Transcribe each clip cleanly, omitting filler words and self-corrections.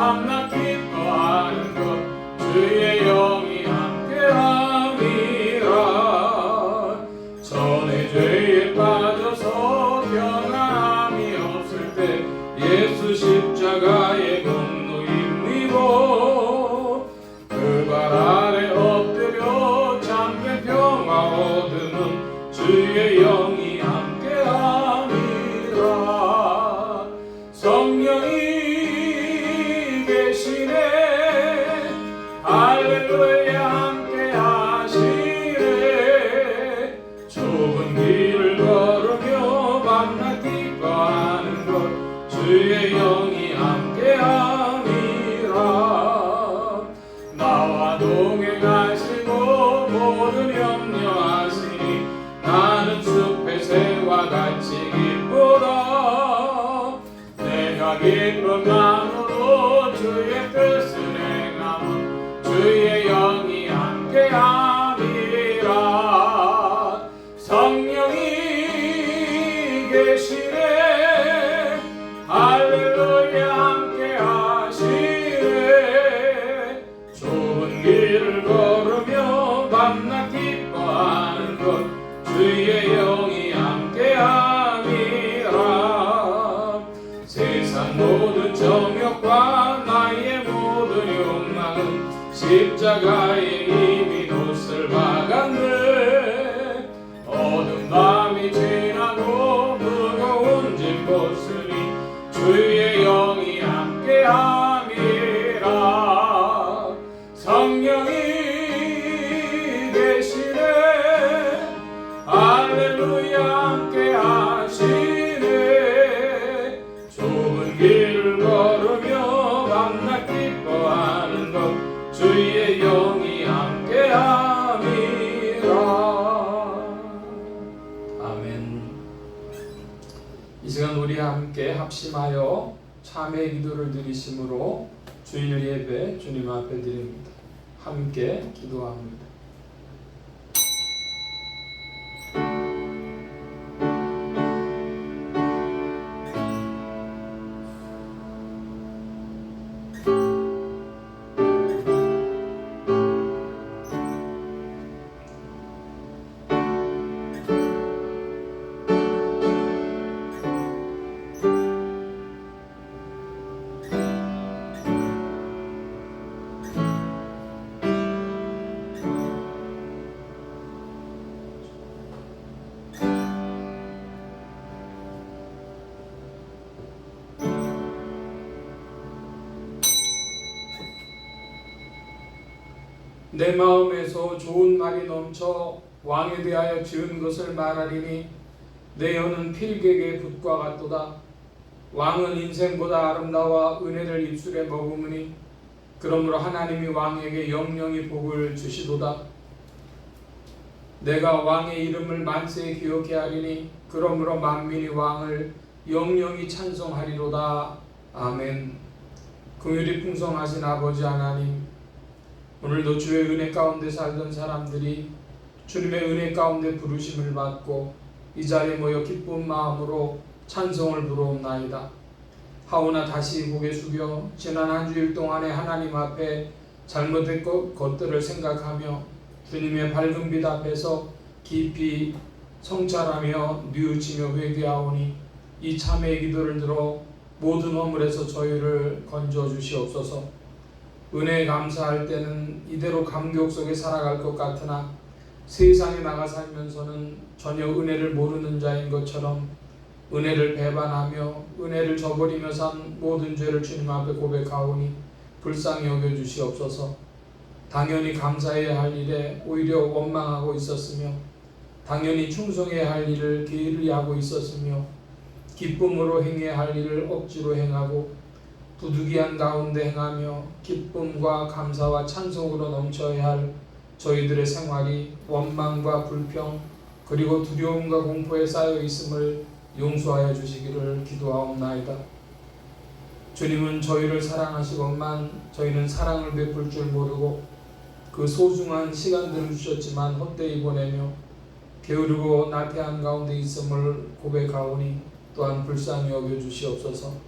밤낮 기뻐하는 것 주의 영이 함께함이라. 전에 죄에 빠져서 변함이 없을 때 예수 십자가의 공로 힘입어 그 발 아래 엎드려 참된 평화 얻으면 주의 영이 함께함이라. 성령이 계시네 할렐루야 함께 하시네. 좁은 길을 걸으며 밤낮 기뻐하는 것 주의 영이 함께함이라. 나와 동행하시고 모든 염려하시니 나는 숲의 새와 같이 기쁘다. 내가 기쁨만으로 주의 뜻을 행하면 주의 영이 함께함이라. 성령이 계시네 할렐루야 함께 하시네. 좁은 길을 걸으며 밤낮 기뻐하는 것 주의 영이 함께함이라. 세상 모든 정욕과 나의 모든 욕망은 십자가에 이미 못을 박았네. 어두운 밤이 지나고 무거운 짐 벗으니 주의 영이 함께함이라. 성령이 계시네 할렐루야 함께 하시네. 좁은 길을 걸으며 밤낮 기뻐하는 것 주의 영이 함께함이라. 아멘. 이 시간 우리 함께 합심하여 참회 기도를 드리심으로 주일 예배 주님 앞에 드립니다. 함께 기도합니다. 내 마음에서 좋은 말이 넘쳐 왕에 대하여 지은 것을 말하리니 내 혀는 필객의 붓과 같도다. 왕은 인생보다 아름다워 은혜를 입술에 머금으니 그러므로 하나님이 왕에게 영영이 복을 주시도다. 내가 왕의 이름을 만세에 기억해 하리니 그러므로 만민이 왕을 영영이 찬송하리로다. 아멘. 긍휼이 풍성하신 아버지 하나님, 오늘도 주의 은혜 가운데 살던 사람들이 주님의 은혜 가운데 부르심을 받고 이 자리에 모여 기쁜 마음으로 찬송을 부르옵나이다. 하오나 다시 고개 숙여 지난 한 주일 동안에 하나님 앞에 잘못된 것들을 생각하며 주님의 밝은 빛 앞에서 깊이 성찰하며 뉘우치며 회개하오니 이 참회의 기도를 들어 모든 허물에서 저희를 건져 주시옵소서. 은혜에 감사할 때는 이대로 감격 속에 살아갈 것 같으나 세상에 나가 살면서는 전혀 은혜를 모르는 자인 것처럼 은혜를 배반하며 은혜를 저버리며 산 모든 죄를 주님 앞에 고백하오니 불쌍히 여겨주시옵소서. 당연히 감사해야 할 일에 오히려 원망하고 있었으며 당연히 충성해야 할 일을 게을리하고 있었으며 기쁨으로 행해야 할 일을 억지로 행하고 부득이한 가운데 행하며 기쁨과 감사와 찬송으로 넘쳐야 할 저희들의 생활이 원망과 불평 그리고 두려움과 공포에 쌓여 있음을 용서하여 주시기를 기도하옵나이다. 주님은 저희를 사랑하시건만 저희는 사랑을 베풀 줄 모르고 그 소중한 시간들을 주셨지만 헛되이 보내며 게으르고 나태한 가운데 있음을 고백하오니 또한 불쌍히 여겨주시옵소서.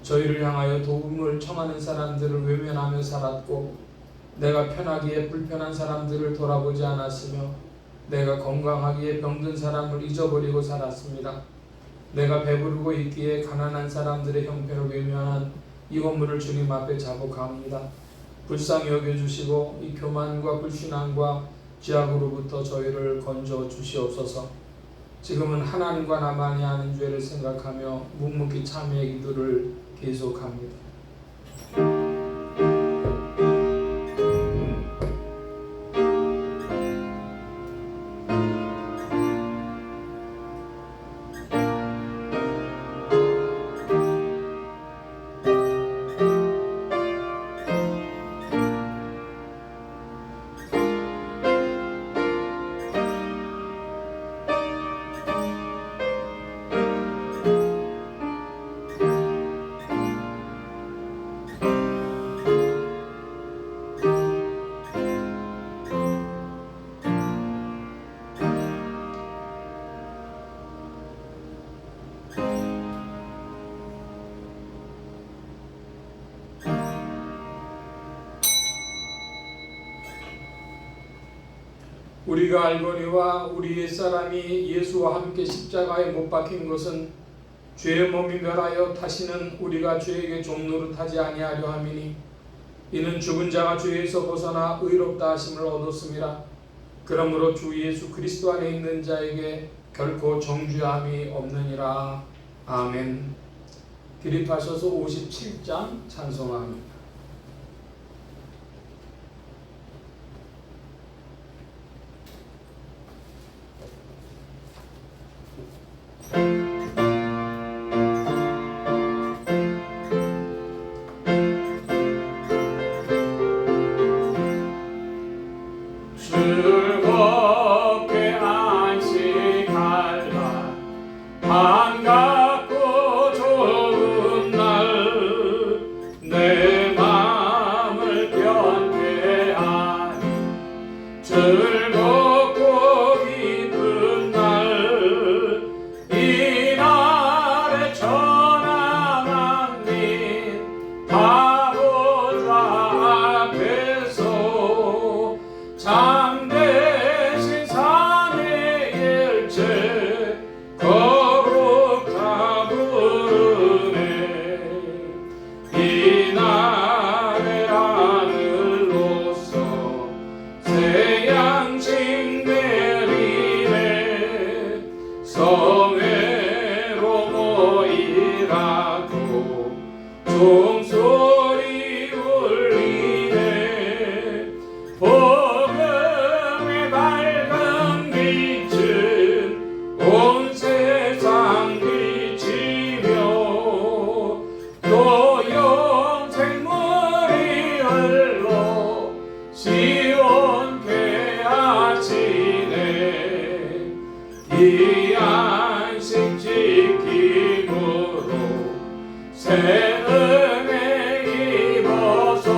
저희를 향하여 도움을 청하는 사람들을 외면하며 살았고 내가 편하기에 불편한 사람들을 돌아보지 않았으며 내가 건강하기에 병든 사람을 잊어버리고 살았습니다. 내가 배부르고 있기에 가난한 사람들의 형편을 외면한 이 허물을 주님 앞에 자복합니다. 불쌍히 여겨주시고 이 교만과 불신앙과 죄악으로부터 저희를 건져 주시옵소서. 지금은 하나님과 나만이 아는 죄를 생각하며 묵묵히 참회의 기도를 계속합니다. 우리가 알거니와 우리 옛사람이 예수와 함께 십자가에 못 박힌 것은 죄의 몸이 멸하여 다시는 우리가 죄에게 종노릇하지 아니하려 함이니 이는 죽은 자가 죄에서 벗어나 의롭다 하심을 얻었음이라. 그러므로 주 예수 그리스도 안에 있는 자에게 결코 정죄함이 없느니라. 아멘. 기립하셔서 57장 찬송합니다. 즐겁게 안식할 날 반갑고 좋은 날 내 맘을 변케하니 즐겁고 기쁜 날 이 날에 천안한 민 바보좌 앞에서 참되신 산의 일체 거룩다 부르네. 이 날의 하늘로서 새 양식 내리네. 성회로 모이라고 종소리 울리네. 복음의 밝은 빛은 온 세상 비치며 또 영생물이 흘러 시온케 하시네. 이 안식 지킴으로 새 은혜 입어서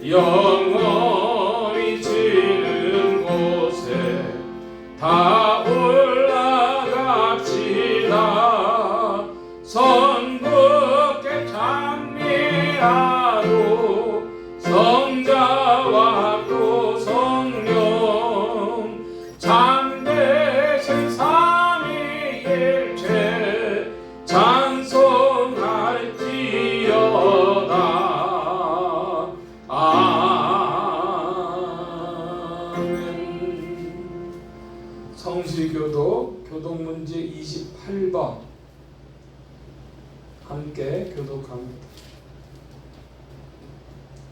영원히 지는 곳에 다 올라갑시다. 선붓게 찬미하고 성자와 또 성령 참되신 삼위일체 찬송할지어다. 성실교독 교독문제 28번 함께 교독합니다.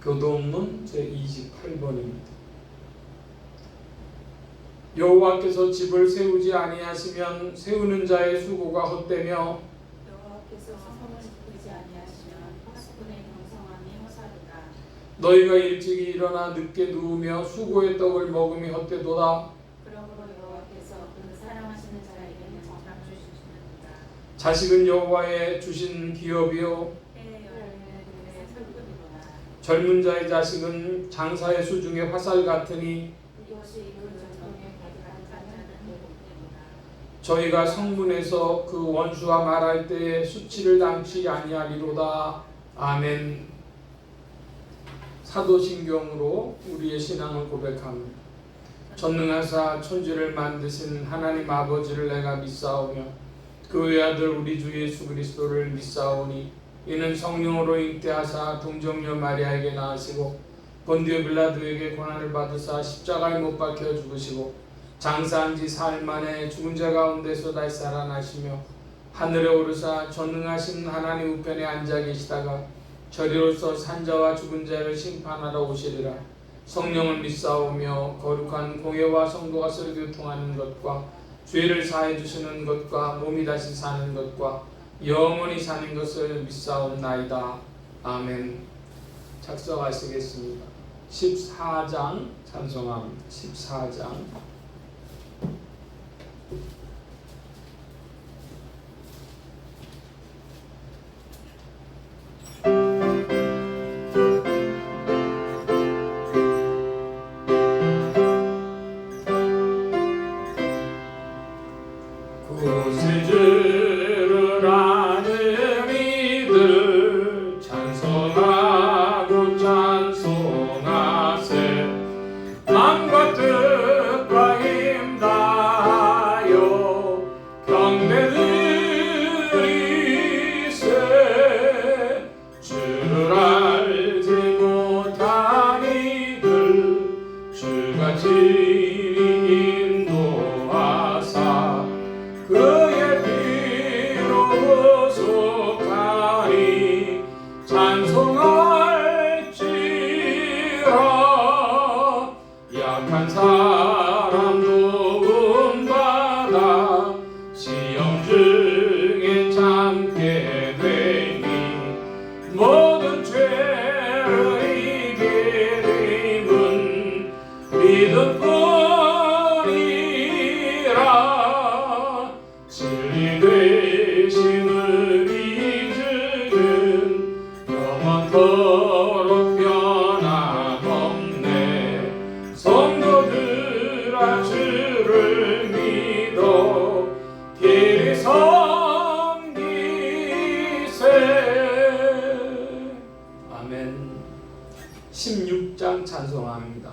교독문 제28번입니다. 여호와께서 집을 세우지 아니하시면 세우는 자의 수고가 헛되며 여호와께서 성을 지키지 아니하시면 파수꾼의 경성함이 허사르다. 너희가 일찍이 일어나 늦게 누우며 수고의 떡을 먹음이 헛되도다. 그러므로 여호와께서 그 사랑하시는 자에게는 정답 주시느니라. 자식은 여호와의 주신 기업이요 해에 열리는 그의 설국이로다. 젊은 자의 자식은 장사의 수중의 화살 같으니 이것이 그 전통에 가득한 자는 복되도다. 저희가 성문에서 그 원수와 말할 때에 수치를 당치 아니하리로다. 아멘. 사도신경으로 우리의 신앙을 고백합니다. 전능하사 천지를 만드신 하나님 아버지를 내가 믿사오며 그 외아들 우리 주 예수 그리스도를 믿사오니 이는 성령으로 잉태하사 동정녀 마리아에게 낳으시고 본디오 빌라도에게 고난을 받으사 십자가에 못 박혀 죽으시고 장사한 지 사흘 만에 죽은 자 가운데서 다시 살아나시며 하늘에 오르사 전능하신 하나님 우편에 앉아 계시다가 저리로서 산자와 죽은 자를 심판하러 오시리라. 성령을 믿사오며 거룩한 공예와 성도가 서로 교통하는 것과 죄를 사해 주시는 것과 몸이 다시 사는 것과 영원히 사는 것을 믿사옵나이다. 아멘. 작성하시겠습니다. 14장 찬송합니다. 14장. 구세주를 아는 이들 찬송하고 찬송하세. 맘과 뜻과 힘 다하여 경배드리세. 주를 알지 못한 이들 주가 친히 인도하사 그의 피로 속하니 찬송할지라. 약한 사람도 구원받아 시험 중에 참게 되니 모든 죄를 이기림은 믿음뿐이라. 진리 되심을 잊으는 영원토록 변함없네. 성도들아 주를 믿어 길이 섬기세. 아멘. 16장 찬송합니다.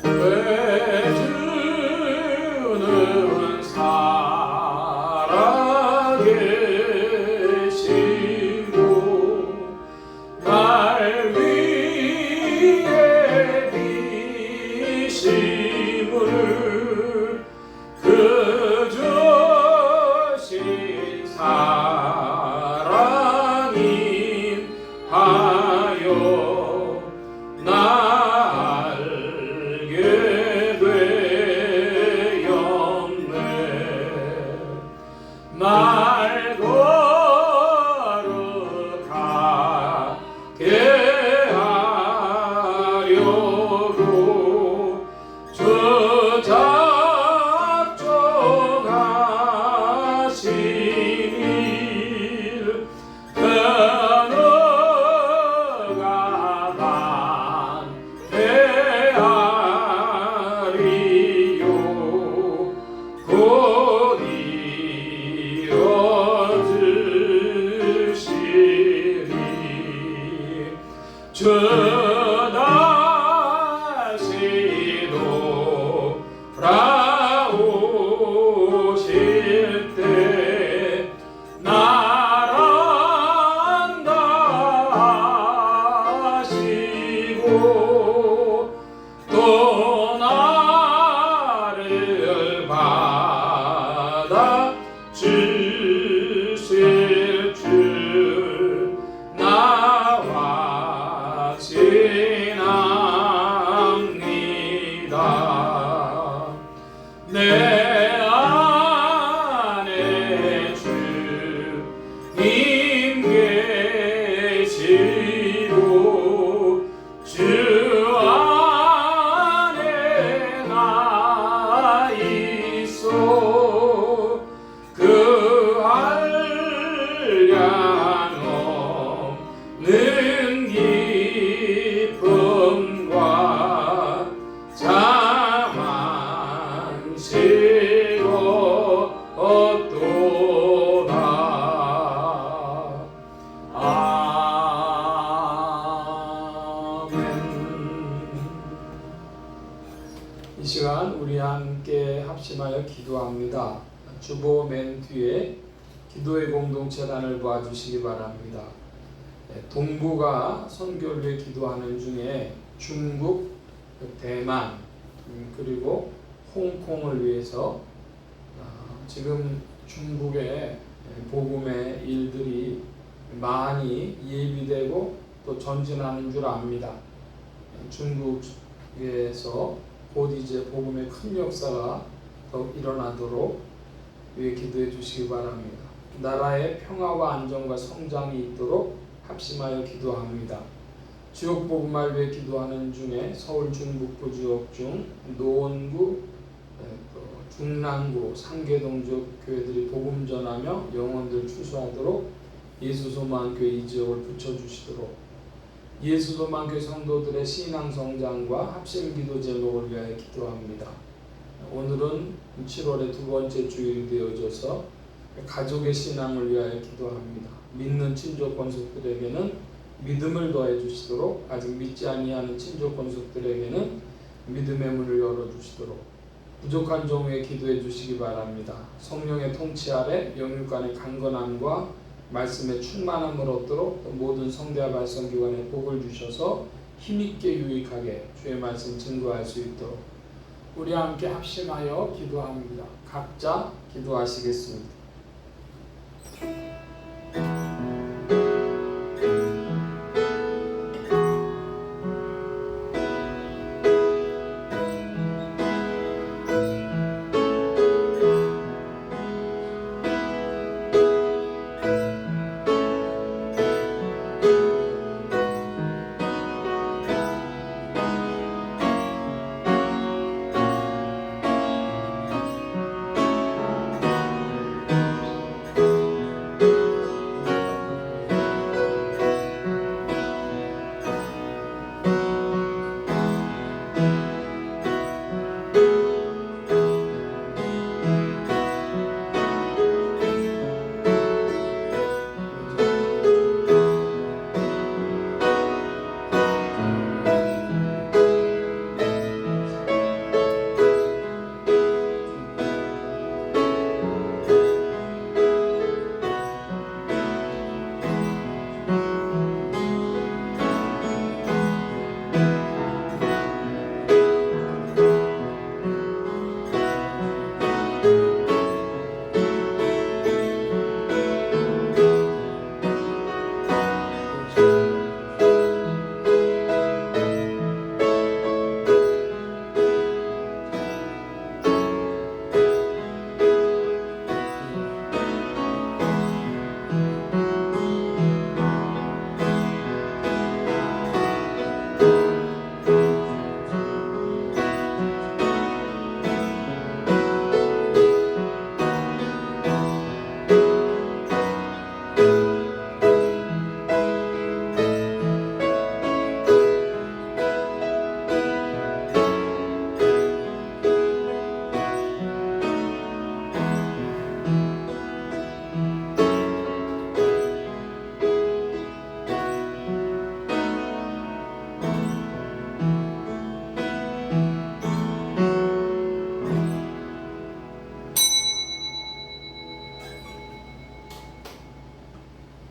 왜 주는 살아계시고 날 위해 비심을 그저 신사랑인 하여 나 알게 되었네. 날 거룩하게 하려고 주 작정하신 일 변화가 반대하리요. 곧 이뤄주시리. 주 다시 돌아오실 때 나란다 하시고 또 나를 받아 주실 줄 나와 확신합니다. 내 안에 주님 계시니 지었도다. 아멘. 이 시간 우리 함께 합심하여 기도합니다. 주보 맨 뒤에 기도의 공동체단을 봐주시기 바랍니다. 동북아 선교를 위해 기도하는 중에 중국, 대만, 그리고 홍콩을 위해서 지금 중국의 복음의 일들이 많이 예비되고 또 전진하는 줄 압니다. 중국에서 곧 이제 복음의 큰 역사가 더 일어나도록 위해 기도해 주시기 바랍니다. 나라의 평화와 안정과 성장이 있도록 합심하여 기도합니다. 지역 복음을 위해 기도하는 중에 서울 중북부 지역 중 노원구, 중랑구, 상계동 지역 교회들이 복음 전하며 영혼들 추수하도록 예수소망교회 이 지역을 붙여주시도록 예수소망교회 성도들의 신앙 성장과 합심기도 제목을 위하여 기도합니다. 오늘은 7월의 두 번째 주일이 되어져서 가족의 신앙을 위하여 기도합니다. 믿는 친족 권속들에게는 믿음을 더해 주시도록, 아직 믿지 아니하는 친족 권속들에게는 믿음의 문을 열어 주시도록 부족한 종에게 기도해 주시기 바랍니다. 성령의 통치 아래 영육 간의 강건함과 말씀의 충만함을 얻도록 모든 성대와 발성기관에 복을 주셔서 힘있게 유익하게 주의 말씀 증거할 수 있도록 우리 함께 합심하여 기도합니다. 각자 기도하시겠습니다.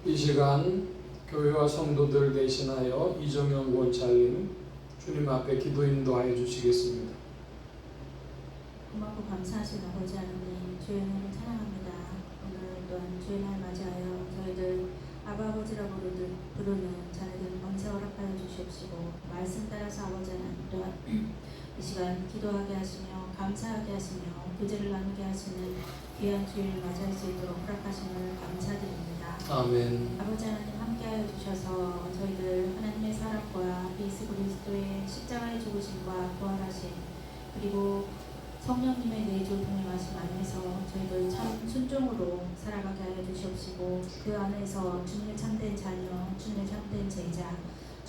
이 시간 교회와 성도들 대신하여 이정영 권찰님 주님 앞에 기도 인도하여 주시겠습니다. 고맙고 감사하신 아버지 하나님, 주의 이름을 찬양합니다. 오늘 또한 주의 날 맞이하여 저희들 아버지라고 부르는 자녀들 권세 허락하여 주시옵시고, 말씀 따라서 아버지 하나님 또한 이 시간 기도하게 하시며 감사하게 하시며 교제를 나누게 하시는 귀한 주일을 맞이할 수 있도록 허락하심을 감사드립니다. 아멘. 아버지 하나님 함께하여 주셔서 저희들 하나님의 사랑과 예수 그리스도의 십자가의 죽으심과 부활하심, 그리고 성령님의 내주 동행하심 안에서 저희들 참 순종으로 살아가게 하여 주시옵시고, 그 안에서 주님의 참된 자녀, 주님의 참된 제자,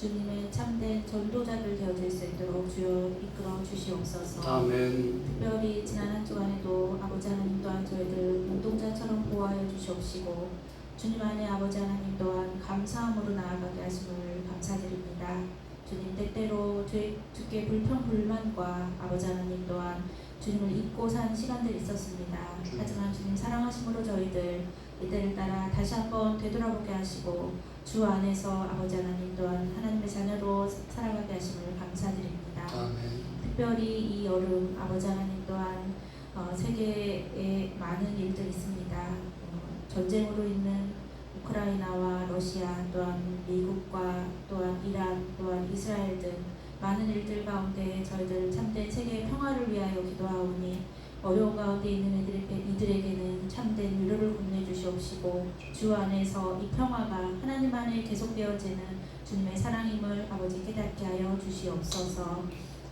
주님의 참된 전도자들 되어질 수 있도록 주여 이끌어 주시옵소서. 아멘. 특별히 지난 한 주간에도 아버지 하나님 또한 저희들 운동자처럼 보호하여 주시옵시고 주님 안에 아버지 하나님 또한 감사함으로 나아가게 하심을 감사드립니다. 주님 때때로 주께 불평불만과 아버지 하나님 또한 주님을 잊고 산 시간들이 있었습니다. 하지만 주님 사랑하심으로 저희들 이때를 따라 다시 한번 되돌아보게 하시고 주 안에서 아버지 하나님 또한 하나님의 자녀로 살아가게 하심을 감사드립니다. 아멘. 특별히 이 여름 아버지 하나님 또한 세계에 많은 일들이 있습니다. 전쟁으로 있는 우크라이나와 러시아 또한 미국과 또한 이란 또한 이스라엘 등 많은 일들 가운데 저희들 참된 세계의 평화를 위하여 기도하오니 어려운 가운데 있는 이들에게는 참된 위로를 건네주시옵시고 주 안에서 이 평화가 하나님 안에 계속되어지는 주님의 사랑임을 아버지 깨닫게 하여 주시옵소서.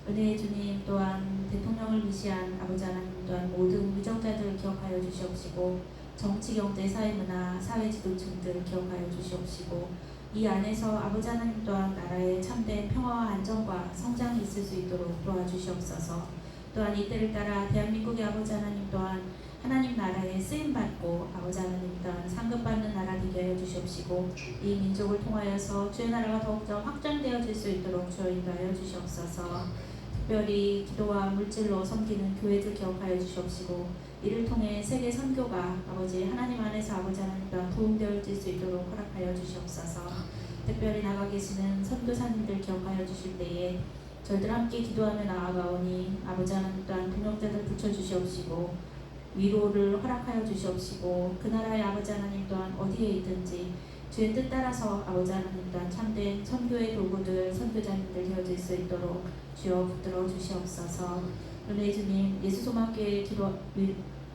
은혜의 주님 또한 대통령을 위시한 아버지 하나님 또한 모든 위정자들을 기억하여 주시옵시고 정치, 경제, 사회, 문화, 사회 지도층들을 기억하여 주시옵시고 이 안에서 아버지 하나님 또한 나라의 참된 평화와 안정과 성장이 있을 수 있도록 도와주시옵소서. 또한 이때를 따라 대한민국의 아버지 하나님 또한 하나님 나라에 쓰임받고 아버지 하나님 또한 상급받는 나라 되게 하여 주시옵시고 이 민족을 통하여서 주의 나라가 더욱더 확장되어질 수 있도록 주여 인도하여 주시옵소서. 특별히 기도와 물질로 섬기는 교회들 기억하여 주시옵시고 이를 통해 세계 선교가 아버지 하나님 안에서 아버지 하나님 또한 부흥되어질 수 있도록 허락하여 주시옵소서. 특별히 나가 계시는 선교사님들 기억하여 주실 때에 저희들 함께 기도하며 나아가오니 아버지 하나님 또한 동역자들 붙여주시옵시고 위로를 허락하여 주시옵시고 그 나라의 아버지 하나님 또한 어디에 있든지 주의 뜻 따라서 아버지 하나님 또한 참된 선교의 도구들 선교자님들 되어질 수 있도록 주여 붙들어 주시옵소서. 은혜의 주님 예수소망교회 기도를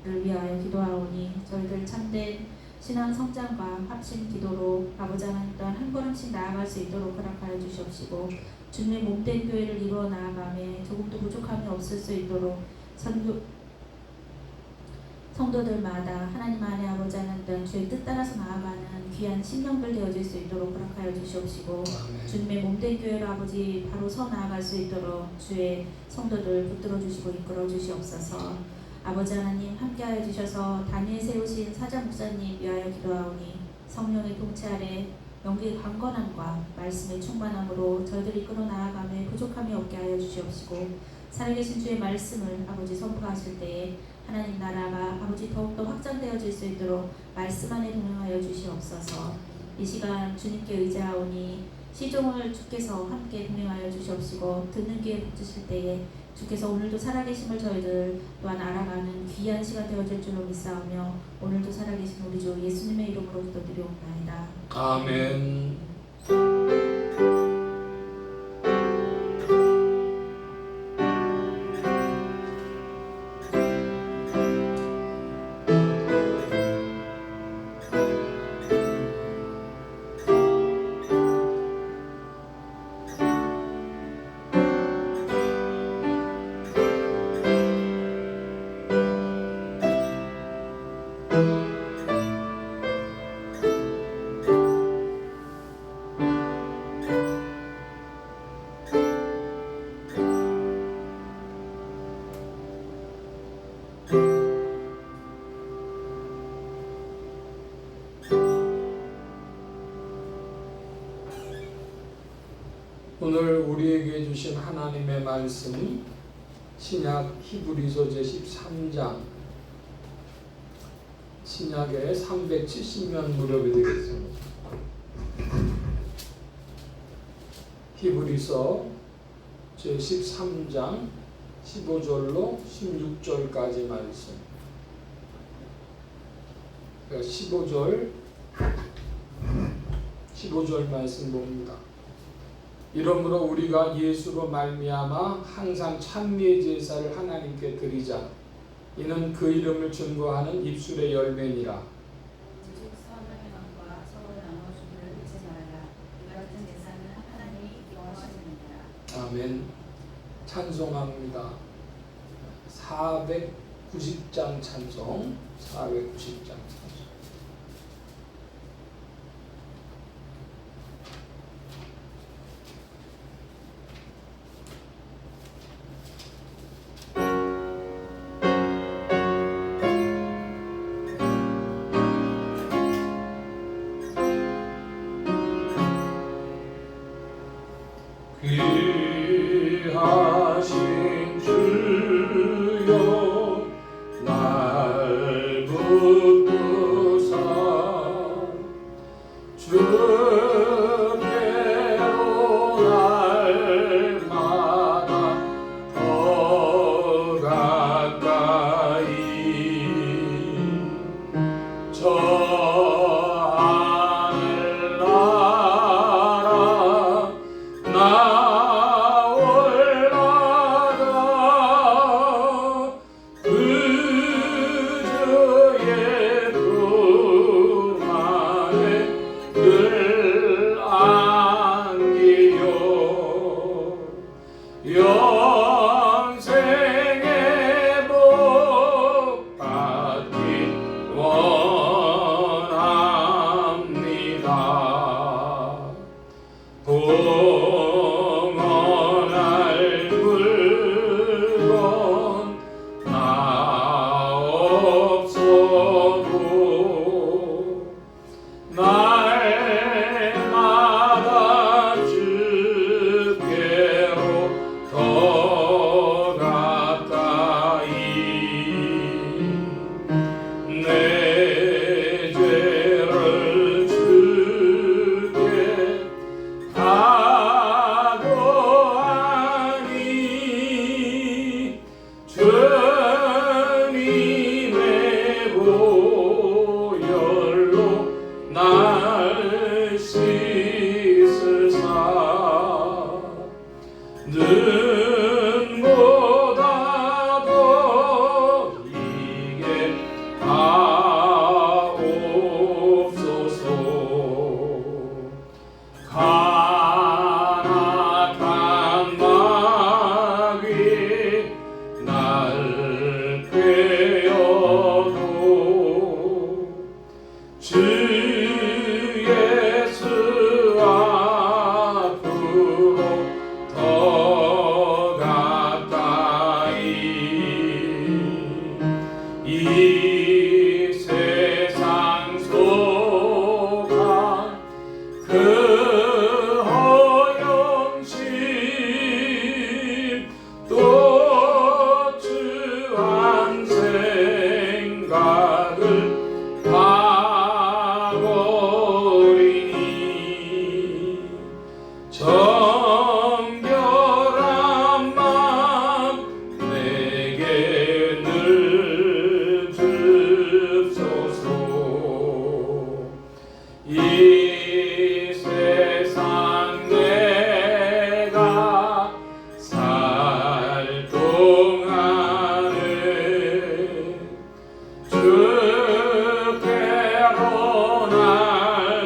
위하여 기도하오니 저희들 참된 신앙 성장과 합심 기도로 아버지 하나님 또한 한 걸음씩 나아갈 수 있도록 허락하여 주시옵시고 주님의 몸된 교회를 이루어 나아가며 조금도 부족함이 없을 수 있도록 성도들마다 하나님 안에 아버지 하나님 또한 주의 뜻 따라서 나아가는 귀한 신령들 되어질 수 있도록 허락하여 주시옵시고 주님의 몸된 교회로 아버지 바로 서 나아갈 수 있도록 주의 성도들 붙들어 주시고 이끌어 주시옵소서. 아버지 하나님 함께하여 주셔서 다니엘 세우신 사자 목사님 위하여 기도하오니 성령의 통치 아래 영계의 강건함과 말씀의 충만함으로 저희들이 이끌어 나아가며 부족함이 없게 하여 주시옵시고 살아계신 주의 말씀을 아버지 선포하실 때에 하나님 나라가 아버지 더욱더 확장되어질 수 있도록 말씀 안에 동행하여 주시옵소서. 이 시간 주님께 의지하오니 시종을 주께서 함께 동행하여 주시옵시고 듣는 귀에 붙으실 때에 주께서 오늘도 살아계심을 저희들 또한 알아가는 귀한 시간 되어질 줄로 믿사오며 오늘도 살아계신 우리 주 예수님의 이름으로 기도드리옵나이다. 아멘. 오늘 우리에게 주신 하나님의 말씀이 신약 히브리서 제13장 신약의 370면 무렵이 되겠습니다. 히브리서 제13장 15절로 16절까지 말씀. 그러니까 15절 말씀 봅니다. 이러므로 우리가 예수로 말미암아 항상 찬미의 제사를 하나님께 드리자. 이는 그 이름을 증거하는 입술의 열매니라. 아멘. 찬송합니다. 490장 찬송. 490장 찬송. 이 세상 속한 그 허영심 또 추한 생각을 버리니 정결한 마음 내게 늘 주소서. 이 세상 내가 살 동안에 주께로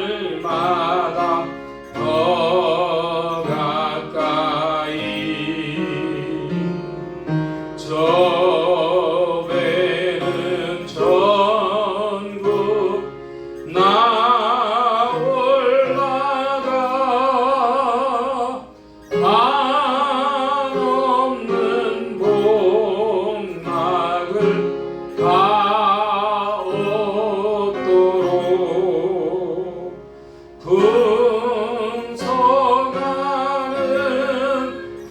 날마다 더 가까이 저 배는 천국 나 올라가 한없는 복락을 다 얻도록 풍성하는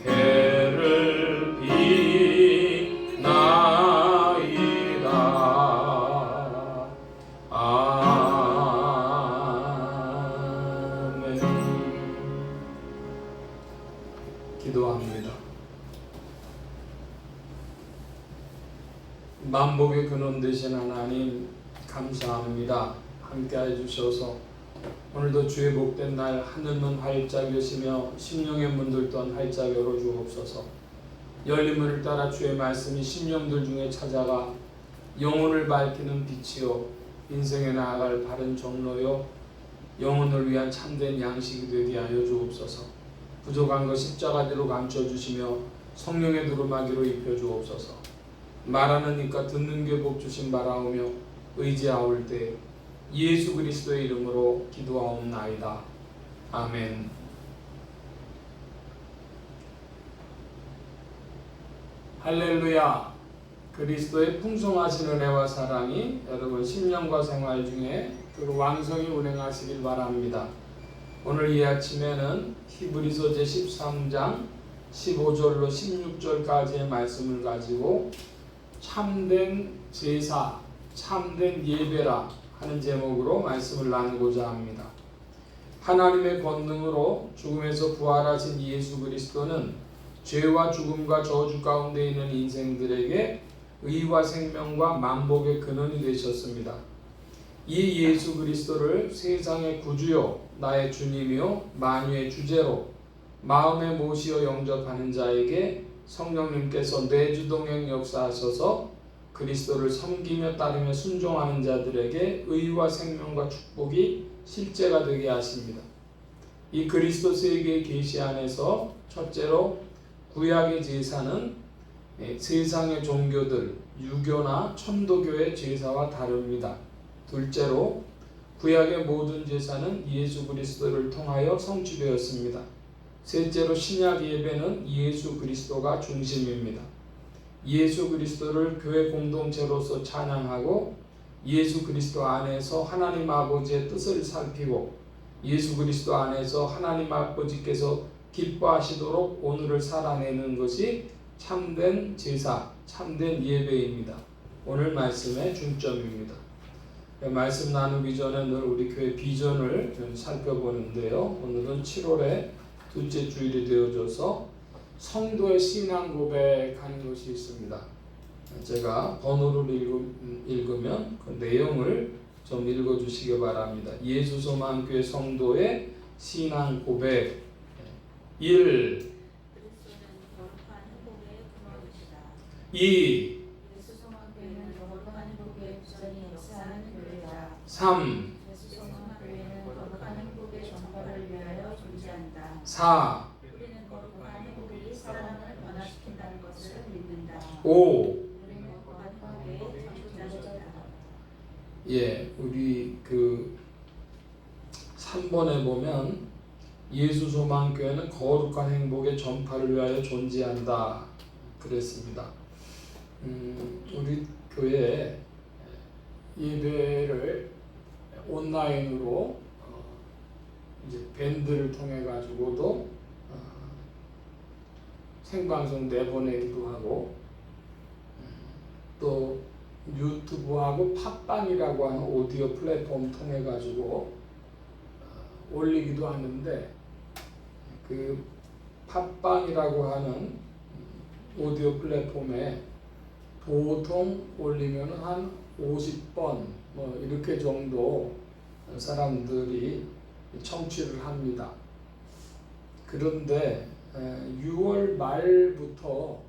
해를 비나이다. 아멘. 기도합니다. 만복의 근원 되신 하나님 감사합니다. 함께해 주셔서 오늘도 주의 복된 날 하늘문 활짝 여시며 심령의 문들 또한 활짝 열어 주옵소서. 열린 문을 따라 주의 말씀이 심령들 중에 찾아가 영혼을 밝히는 빛이요 인생에 나아갈 바른 정로요 영혼을 위한 참된 양식이 되게 하여 주옵소서. 부족한 것 십자가대로 감춰주시며 성령의 두루마기로 입혀주옵소서. 말하는 이과 듣는 게 복 주신 바라오며 의지하올 때 예수 그리스도의 이름으로 기도하옵나이다. 아멘. 할렐루야. 그리스도의 풍성하신 은혜와 사랑이 여러분 심령과 생활 중에 그 왕성히 운행하시길 바랍니다. 오늘 이 아침에는 히브리서 제13장 15절로 16절까지의 말씀을 가지고 참된 제사, 참된 예배라 하는 제목으로 말씀을 나누고자 합니다. 하나님의 권능으로 죽음에서 부활하신 예수 그리스도는 죄와 죽음과 저주 가운데 있는 인생들에게 의와 생명과 만복의 근원이 되셨습니다. 이 예수 그리스도를 세상의 구주요 나의 주님이요 만유의 주제로 마음에 모시어 영접하는 자에게 성령님께서 내주동행 역사하셔서 그리스도를 섬기며 따르며 순종하는 자들에게 의와 생명과 축복이 실제가 되게 하십니다. 이 그리스도 세계의 계시 안에서 첫째로 구약의 제사는 세상의 종교들 유교나 천도교의 제사와 다릅니다. 둘째로 구약의 모든 제사는 예수 그리스도를 통하여 성취되었습니다. 셋째로 신약 예배는 예수 그리스도가 중심입니다. 예수 그리스도를 교회 공동체로서 찬양하고 예수 그리스도 안에서 하나님 아버지의 뜻을 살피고 예수 그리스도 안에서 하나님 아버지께서 기뻐하시도록 오늘을 살아내는 것이 참된 제사, 참된 예배입니다. 오늘 말씀의 중점입니다. 말씀 나누기 전에 늘 우리 교회 비전을 살펴보는데요. 오늘은 7월에 둘째 주일이 되어져서 성도의 신앙 고백하는 것이 있습니다. 제가 번호를 읽으면 그 내용을 좀 읽어주시기 바랍니다. 예수소망교회 성도의 신앙 고백 1. 2. 3. 4. 5. 우리 그 3번에 보면 예수소망교회는 거룩한 행복의 전파를 위하여 존재한다 그랬습니다. 우리 교회에 온라인으로 이제 밴드를 통해 가지고도 생방송 내보내기도 하고 또 유튜브하고 팟빵이라고 하는 오디오 플랫폼 통해 가지고 올리기도 하는데 그 팟빵이라고 하는 오디오 플랫폼에 보통 올리면 한 50번 뭐 이렇게 정도 사람들이 청취를 합니다. 그런데 6월 말부터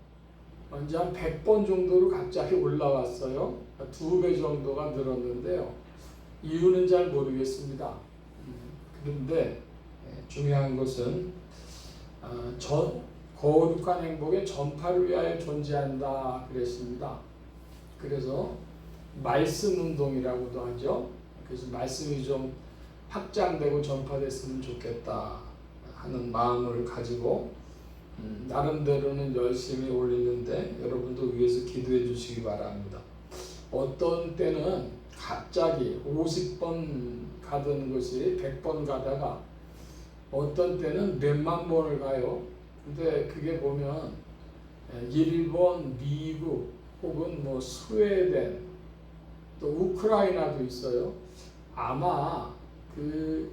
이제 한 100번 정도로 갑자기 올라왔어요. 2배 정도가 늘었는데요. 이유는 잘 모르겠습니다. 그런데 중요한 것은 거룩한 행복의 전파를 위하여 존재한다 그랬습니다. 그래서 말씀 운동이라고도 하죠. 그래서 말씀이 좀 확장되고 전파됐으면 좋겠다 하는 마음을 가지고 나름대로는 열심히 올리는데 여러분도 위해서 기도해 주시기 바랍니다. 어떤 때는 갑자기 50번 가던 것이 100번 가다가 어떤 때는 몇만 번을 가요. 근데 그게 보면 일본, 미국 혹은 뭐 스웨덴 또 우크라이나도 있어요. 아마 그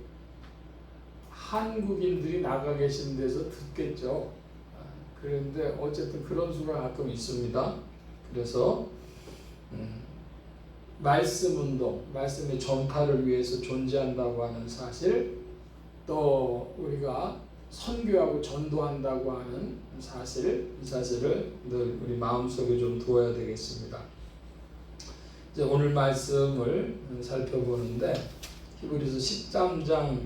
한국인들이 나가 계신 데서 듣겠죠. 그런데 어쨌든 그런 수가 가끔 있습니다. 그래서 말씀 운동, 말씀의 전파를 위해서 존재한다고 하는 사실, 또 우리가 선교하고 전도한다고 하는 사실, 이 사실을 늘 우리 마음속에 좀 두어야 되겠습니다. 이제 오늘 말씀을 살펴보는데 히브리서 13장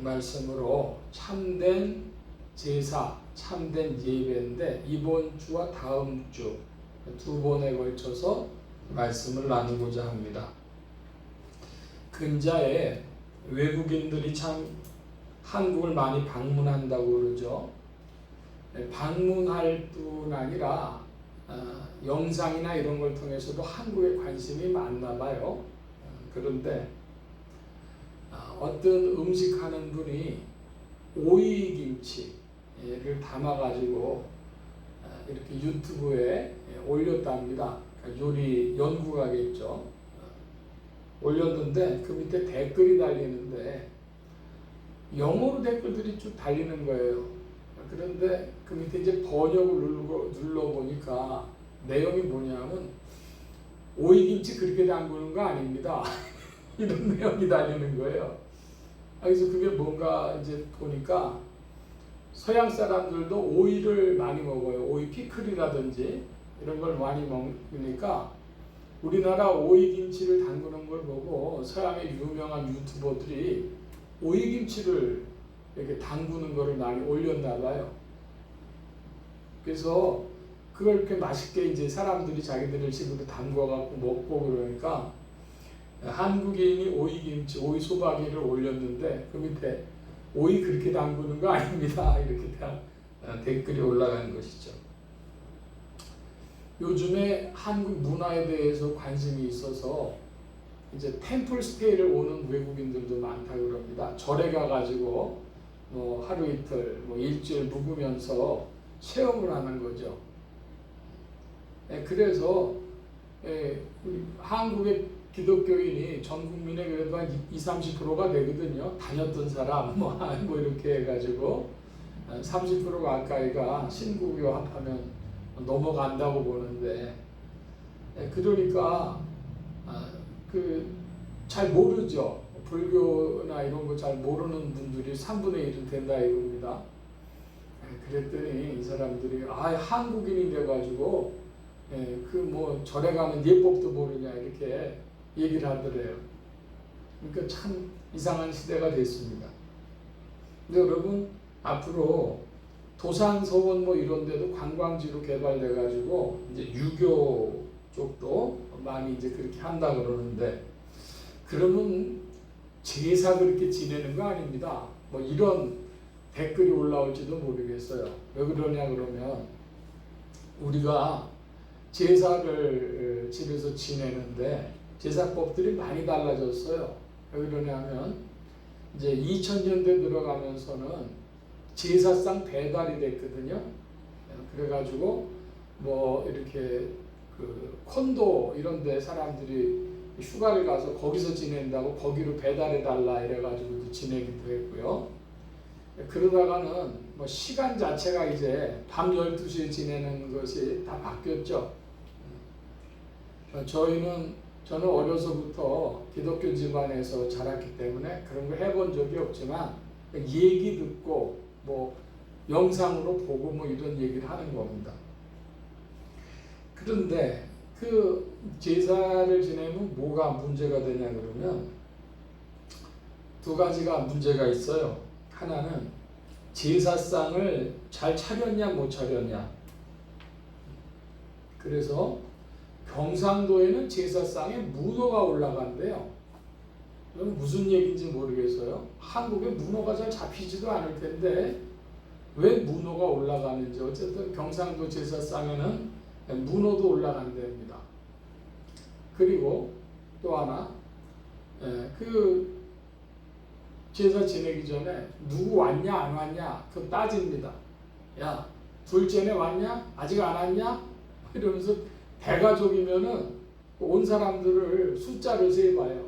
말씀으로 참된 제사, 참된 예배인데 이번 주와 다음 주 두 번에 걸쳐서 말씀을 나누고자 합니다. 근자에 외국인들이 참 한국을 많이 방문한다고 그러죠. 방문할 뿐 아니라 영상이나 이런 걸 통해서도 한국에 관심이 많나 봐요. 그런데 어떤 음식하는 분이 오이김치를 담아가지고 이렇게 유튜브에 올렸답니다. 요리 연구가겠죠. 올렸는데 그 밑에 댓글이 달리는데 영어로 댓글들이 쭉 달리는 거예요. 그런데 그 밑에 이제 번역을 눌러보니까 내용이 뭐냐면 오이김치 그렇게 담그는 거 아닙니다. 이런 내용이 달리는 거예요. 그래서 그게 뭔가 이제 보니까 서양 사람들도 오이를 많이 먹어요. 오이 피클이라든지 이런 걸 많이 먹으니까 우리나라 오이김치를 담그는 걸 보고 서양의 유명한 유튜버들이 오이김치를 이렇게 담그는 거를 많이 올렸나 봐요. 그래서 그걸 이렇게 맛있게 이제 사람들이 자기들 집으로 담궈갖고 먹고 그러니까 한국인이 오이김치, 오이소박이를 올렸는데 그 밑에 오이 그렇게 담그는 거 아닙니다. 이렇게 댓글이 올라간 것이죠. 요즘에 한국 문화에 대해서 관심이 있어서 이제 템플 스테이를 오는 외국인들도 많다 그럽니다. 절에 가가지고 뭐 하루 이틀, 뭐 일주일 묵으면서 체험을 하는 거죠. 그래서 우리 한국의 기독교인이 전 국민의 그래도 한 20-30%가 되거든요. 다녔던 사람 뭐 이렇게 해가지고 30% 가까이가 신구교 합하면 넘어간다고 보는데 그러니까 그 잘 모르죠. 불교나 이런 거 잘 모르는 분들이 3분의 1은 된다 이겁니다. 그랬더니 이 사람들이 한국인이 돼가지고 그 뭐 절에 가면 예법도 모르냐 이렇게 얘기를 하더래요. 그러니까 참 이상한 시대가 됐습니다. 근데 여러분 앞으로 도산서원 뭐 이런 데도 관광지로 개발돼가지고 이제 유교 쪽도 많이 이제 그렇게 한다 그러는데 그러면 제사 그렇게 지내는 거 아닙니다. 뭐 이런 댓글이 올라올지도 모르겠어요. 왜 그러냐 그러면 우리가 제사를 집에서 지내는데 제사법들이 많이 달라졌어요. 왜 그러냐면 이제 2000년대 들어가면서는 제사상 배달이 됐거든요. 그래가지고 뭐 이렇게 그 콘도 이런데 사람들이 휴가를 가서 거기서 지낸다고 거기로 배달해 달라 이래가지고 지내기도 했고요. 그러다가는 뭐 시간 자체가 이제 밤 12시에 지내는 것이 다 바뀌었죠. 저는 어려서부터 기독교 집안에서 자랐기 때문에 그런 거 해본 적이 없지만 얘기 듣고 뭐 영상으로 보고 뭐 이런 얘기를 하는 겁니다. 그런데 그 제사를 지내면 뭐가 문제가 되냐 그러면 두 가지가 문제가 있어요. 하나는 제사상을 잘 차렸냐 못 차렸냐. 그래서 경상도에는 제사상에 문어가 올라간대요. 이건 무슨 얘기인지 모르겠어요. 한국에 문어가 잘 잡히지도 않을 텐데 왜 문어가 올라가는지. 어쨌든 경상도 제사상에는 문어도 올라간답니다. 그리고 또 하나, 그 제사 지내기 전에 누구 왔냐 안 왔냐 그거 따집니다. 야, 둘째네 왔냐? 아직 안 왔냐? 이러면서 대가족이면은 온 사람들을 숫자를 세봐요.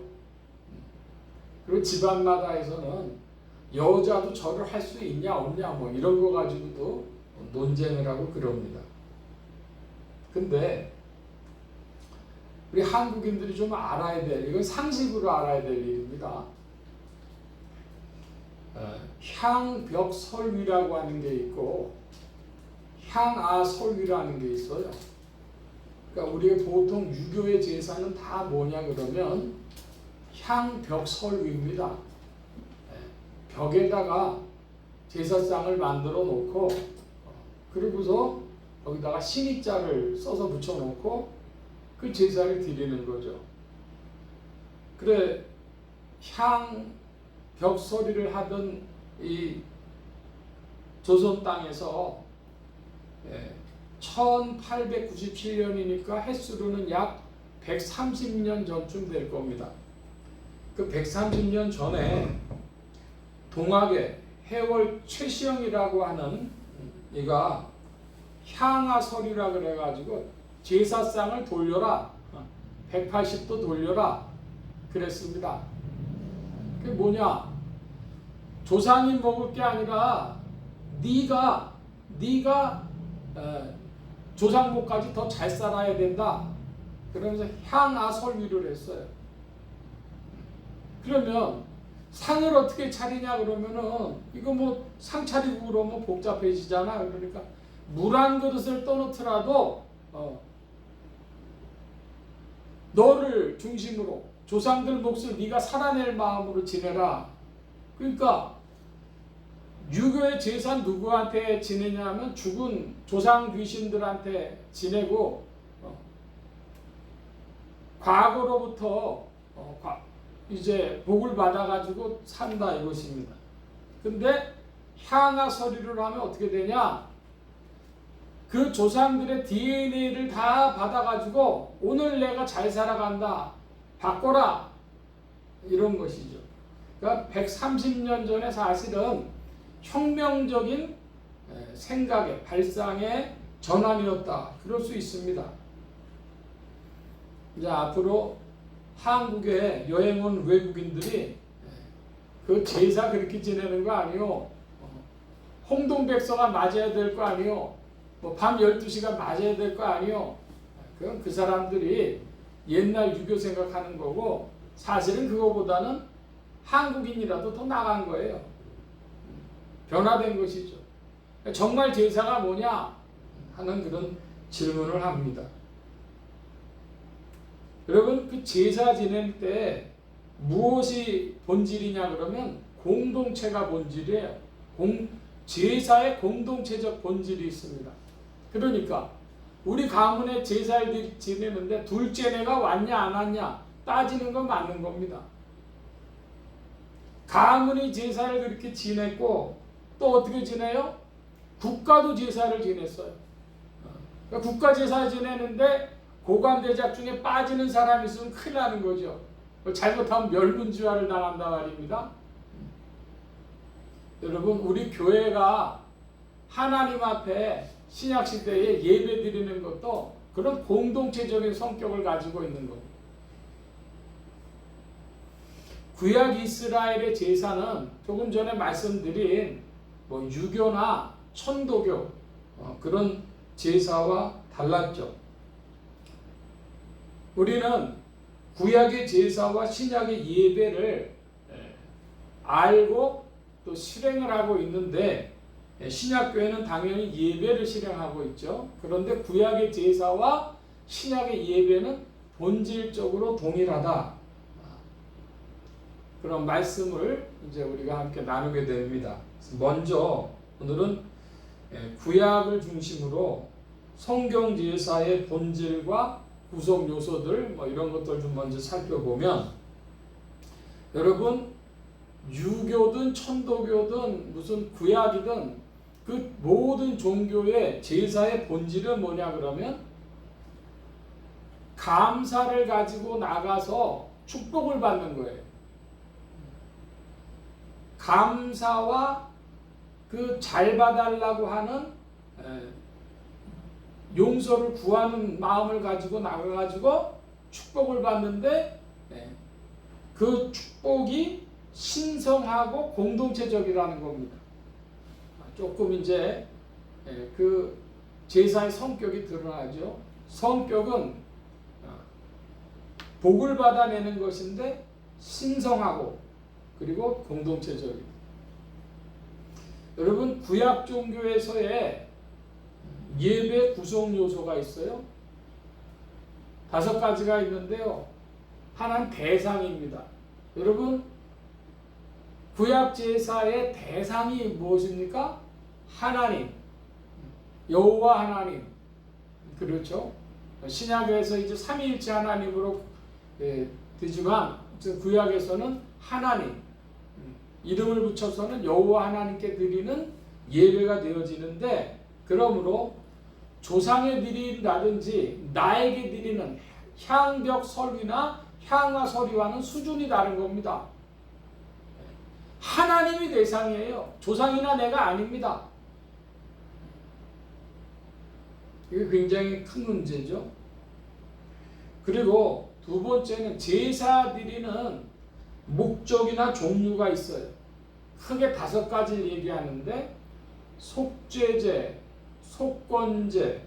그리고 집안마다에서는 여자도 절을 할 수 있냐 없냐 뭐 이런 거 가지고도 논쟁을 하고 그럽니다. 근데 우리 한국인들이 좀 알아야 될, 이건 상식으로 알아야 될 일입니다. 향벽설위라고 하는 게 있고 향아설위라는 게 있어요. 그러니까 우리가 보통 유교의 제사는 다 뭐냐 그러면 향벽설위입니다. 벽에다가 제사상을 만들어 놓고 그리고서 거기다가 신의자를 써서 붙여 놓고 그 제사를 드리는 거죠. 그래 향벽설위를 하던 이 조선 땅에서 1897년이니까 횟수로는 약 130년 전쯤 될 겁니다. 그 130년 전에 동학의 해월 최시영이라고 하는 이가 향아설이라 그래가지고 제사상을 돌려라, 180도 돌려라 그랬습니다. 그게 뭐냐? 조상이 먹을 게 아니라 네가 조상목까지 더 잘 살아야 된다. 그러면서 향아설위를 했어요. 그러면 상을 어떻게 차리냐 그러면은 이거 뭐 상 차리고 그러면 복잡해지잖아. 그러니까 물 한 그릇을 떠놓더라도 너를 중심으로 조상들 몫을 네가 살아낼 마음으로 지내라. 그러니까 유교의 제사 누구한테 지내냐면 죽은 조상 귀신들한테 지내고 과거로부터 이제 복을 받아가지고 산다 이것입니다. 근데 향아설위를 하면 어떻게 되냐? 그 조상들의 DNA를 다 받아가지고 오늘 내가 잘 살아간다. 바꿔라. 이런 것이죠. 그러니까 130년 전에 사실은 혁명적인 생각의 발상의 전환이었다. 그럴 수 있습니다. 이제 앞으로 한국에 여행 온 외국인들이 그 제사 그렇게 지내는 거 아니요. 홍동백서가 맞아야 될 거 아니요. 뭐 밤 12시가 맞아야 될 거 아니요. 그건 그 사람들이 옛날 유교 생각하는 거고 사실은 그거보다는 한국인이라도 더 나간 거예요. 변화된 것이죠. 정말 제사가 뭐냐 하는 그런 질문을 합니다. 여러분 그 제사 지낼 때 무엇이 본질이냐 그러면 공동체가 본질이에요. 제사의 공동체적 본질이 있습니다. 그러니까 우리 가문에 제사를 지내는데 둘째네가 왔냐 안 왔냐 따지는 건 맞는 겁니다. 가문이 제사를 그렇게 지냈고 또 어떻게 지내요? 국가도 제사를 지냈어요. 그러니까 국가 제사 지내는데 고관대작 중에 빠지는 사람이 있으면 큰일 나는 거죠. 잘못하면 멸문지화를 당한단 말입니다. 여러분, 우리 교회가 하나님 앞에 신약시대에 예배 드리는 것도 그런 공동체적인 성격을 가지고 있는 겁니다. 구약 이스라엘의 제사는 조금 전에 말씀드린 유교나 천도교 그런 제사와 달랐죠. 우리는 구약의 제사와 신약의 예배를 알고 또 실행을 하고 있는데, 신약교회는 당연히 예배를 실행하고 있죠. 그런데 구약의 제사와 신약의 예배는 본질적으로 동일하다. 그런 말씀을 이제 우리가 함께 나누게 됩니다. 먼저 오늘은 구약을 중심으로 성경 제사의 본질과 구성 요소들 이런 것들 좀 먼저 살펴보면, 여러분, 유교든 천도교든 무슨 구약이든 그 모든 종교의 제사의 본질은 뭐냐 그러면 감사를 가지고 나가서 축복을 받는 거예요. 감사와 그 잘 봐달라고 하는 용서를 구하는 마음을 가지고 나가가지고 축복을 받는데, 그 축복이 신성하고 공동체적이라는 겁니다. 조금 이제 그 제사의 성격이 드러나죠. 성격은 복을 받아내는 것인데 신성하고 그리고 공동체적이다. 여러분, 구약 종교에서의 예배 구성 요소가 있어요. 5가지가 있는데요. 하나는 대상입니다. 여러분, 구약 제사의 대상이 무엇입니까? 하나님, 여호와 하나님. 그렇죠? 신약에서 이제 삼위일체 하나님으로 되지만 구약에서는 하나님, 이름을 붙여서는 여호와 하나님께 드리는 예배가 되어지는데, 그러므로 조상에 드린다든지 나에게 드리는 향벽 설위나 향화 설위와는 수준이 다른 겁니다. 하나님이 대상이에요. 조상이나 내가 아닙니다. 이게 굉장히 큰 문제죠. 그리고 두 번째는 제사 드리는 목적이나 종류가 있어요. 크게 5가지를 얘기하는데, 속죄제, 속건제,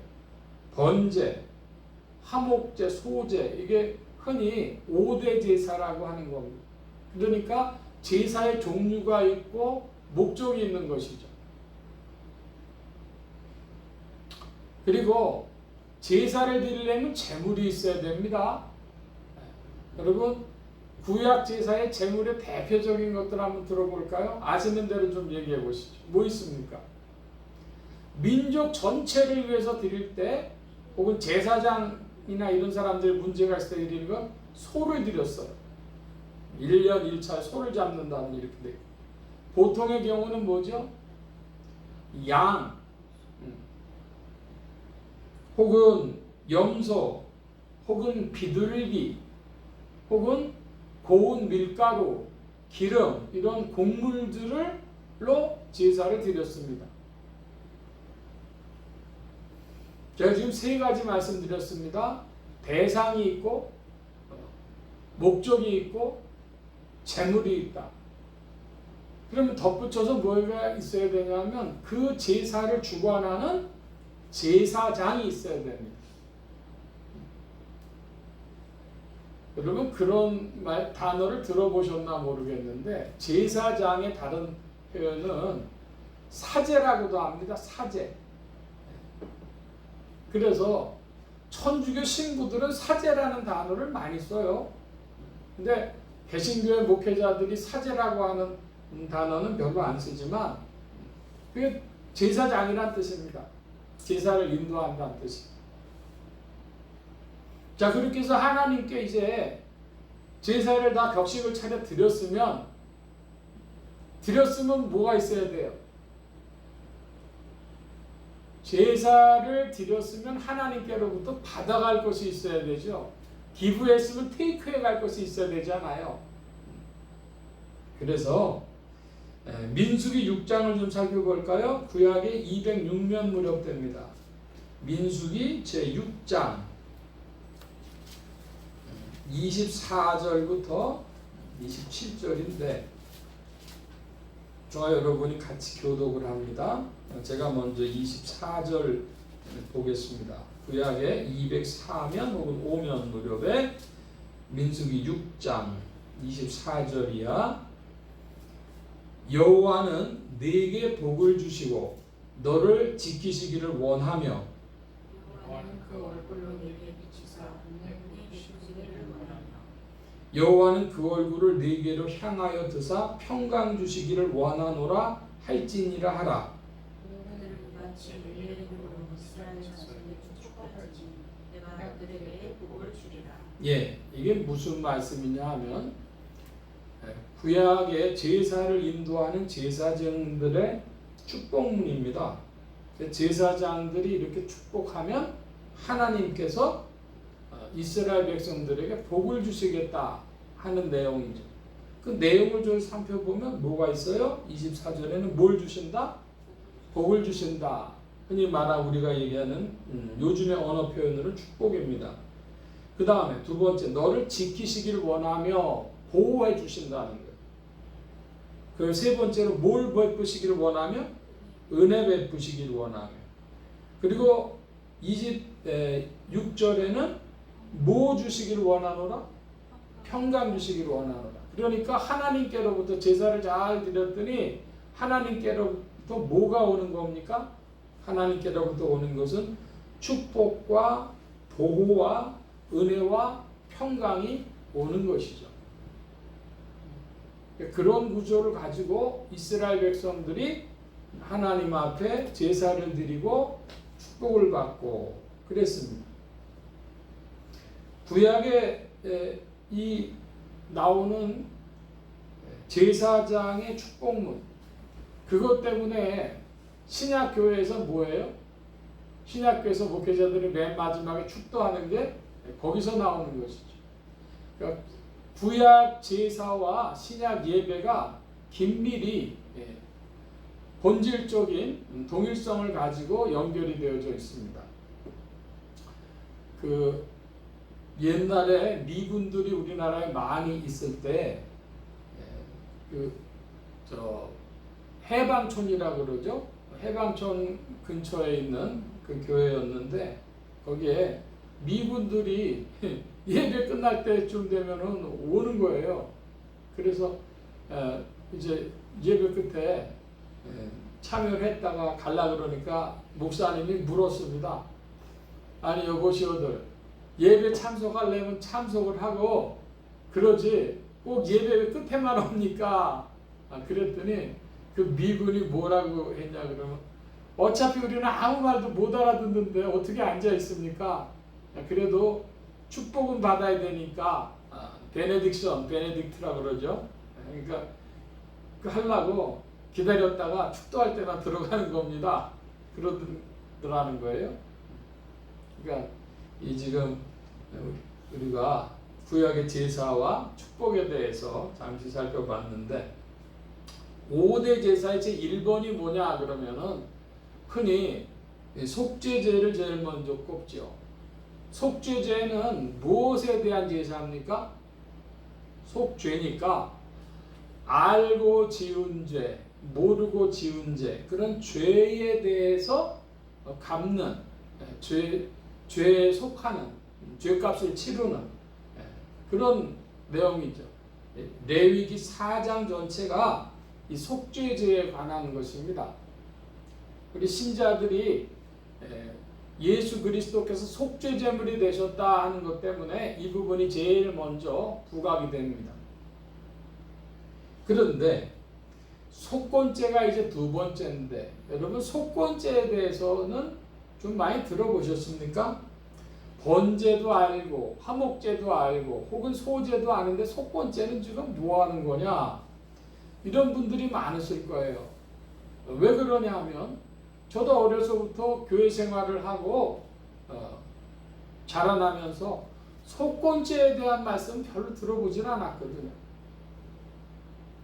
번제, 화목제, 소제, 이게 흔히 5대 제사라고 하는 겁니다. 그러니까 제사의 종류가 있고 목적이 있는 것이죠. 그리고 제사를 드리려면 제물이 있어야 됩니다. 여러분, 구약 제사의 제물의 대표적인 것들 한번 들어볼까요? 아시는 대로 좀 얘기해 보시죠. 뭐 있습니까? 민족 전체를 위해서 드릴 때, 혹은 제사장이나 이런 사람들 문제가 있을 때 드리는 건 소를 드렸어요. 1년 1차 소를 잡는다는 이렇게 돼요. 보통의 경우는 뭐죠? 양, 혹은 염소, 혹은 비둘기, 혹은 고운 밀가루, 기름, 이런 곡물들로 제사를 드렸습니다. 제가 지금 3가지 말씀드렸습니다. 대상이 있고, 목적이 있고, 제물이 있다. 그러면 덧붙여서 뭐가 있어야 되냐면 그 제사를 주관하는 제사장이 있어야 됩니다. 여러분, 그런 단어를 들어보셨나 모르겠는데, 제사장의 다른 표현은 사제라고도 합니다. 사제. 그래서 천주교 신부들은 사제라는 단어를 많이 써요. 근데 개신교의 목회자들이 사제라고 하는 단어는 별로 안 쓰지만, 그게 제사장이란 뜻입니다. 제사를 인도한다는 뜻입니다. 자, 그렇게 해서 하나님께 이제 제사를 다 격식을 차려 드렸으면 뭐가 있어야 돼요? 제사를 드렸으면 하나님께로부터 받아갈 것이 있어야 되죠. 기부했으면 테이크해 갈 것이 있어야 되잖아요. 그래서 민수기 6장을 좀 살펴볼까요? 구약에 206면 무렵 됩니다. 민수기 제6장 24절부터 27절인데 저와 여러분이 같이 교독을 합니다. 제가 먼저 24절 보겠습니다. 구약에 204면 혹은 5면 무렵에 민수기 6장 24절이야. 여호와는 네게 복을 주시고 너를 지키시기를 원하며 여호와는 그 얼굴로 네게 비추사 은혜를 베푸시기를 원하며 여호와는 그 얼굴을 네게로 향하여 드사 평강 주시기를 원하노라 할지니라 하라. 그들은 이같이 내 이름으로 이스라엘 자손을 축복하리니 내가 그들에게 복을 주리라. 예, 이게 무슨 말씀이냐 하면 구약의 제사를 인도하는 제사장들의 축복문입니다. 제사장들이 이렇게 축복하면 하나님께서 이스라엘 백성들에게 복을 주시겠다 하는 내용이죠. 그 내용을 좀 살펴보면 뭐가 있어요? 24절에는 뭘 주신다? 복을 주신다. 흔히 말하고 우리가 얘기하는 요즘의 언어 표현으로 축복입니다. 그 다음에 두 번째, 너를 지키시기를 원하며 보호해 주신다는 거예요. 그 세 번째로 뭘 베푸시기를 원하며? 은혜 베푸시기를 원하며. 그리고 26절에는 뭐 주시기를 원하노라? 평강 주시기를 원하노라. 그러니까 하나님께로부터 제사를 잘 드렸더니 하나님께로부터 뭐가 오는 겁니까? 하나님께로부터 오는 것은 축복과 보호와 은혜와 평강이 오는 것이죠. 그런 구조를 가지고 이스라엘 백성들이 하나님 앞에 제사를 드리고 축복을 받고 그랬습니다. 구약에 이 나오는 제사장의 축복문, 그것 때문에 신약교회에서 뭐예요? 신약교회에서 목회자들이 맨 마지막에 축도하는 게 거기서 나오는 것이죠. 그러니까 구약 제사와 신약 예배가 긴밀히 본질적인 동일성을 가지고 연결이 되어져 있습니다. 그 옛날에 미군들이 우리나라에 많이 있을 때 해방촌이라고 그러죠. 해방촌 근처에 있는 그 교회였는데 거기에 미군들이 예배 끝날 때쯤 되면은 오는 거예요. 그래서 이제 예배 끝에 참여를 했다가 갈라 그러니까 목사님이 물었습니다. 아니 여보시오들 예배 참석하려면 참석을 하고 그러지 꼭 예배 끝에만 옵니까? 그랬더니 그 미군이 뭐라고 했냐 그러면 어차피 우리는 아무 말도 못 알아듣는데 어떻게 앉아 있습니까? 그래도 축복은 받아야 되니까 베네딕트라 그러죠. 그러니까 그 하려고 기다렸다가 축도할 때만 들어가는 겁니다. 그러더라는 거예요. 그러니까 이 지금 우리가 구약의 제사와 축복에 대해서 잠시 살펴봤는데 5대 제사의 제1번이 뭐냐 그러면은 흔히 속죄제를 제일 먼저 꼽죠. 속죄제는 무엇에 대한 제사입니까? 속죄니까 알고 지은 죄, 모르고 지은 죄, 그런 죄에 대해서 갚는, 죄에 속하는, 죄값을 치르는 그런 내용이죠. 레위기 4장 전체가 이 속죄제에 관한 것입니다. 우리 신자들이 예수 그리스도께서 속죄제물이 되셨다 하는 것 때문에 이 부분이 제일 먼저 부각이 됩니다. 그런데 속건죄가 이제 두 번째인데 여러분 속건죄에 대해서는 좀 많이 들어보셨습니까? 번제도 알고 화목제도 알고 혹은 소제도 아는데 속건죄는 지금 뭐 하는 거냐? 이런 분들이 많으실 거예요. 왜 그러냐 하면 저도 어려서부터 교회 생활을 하고 자라나면서 속건죄에 대한 말씀 별로 들어보질 않았거든요.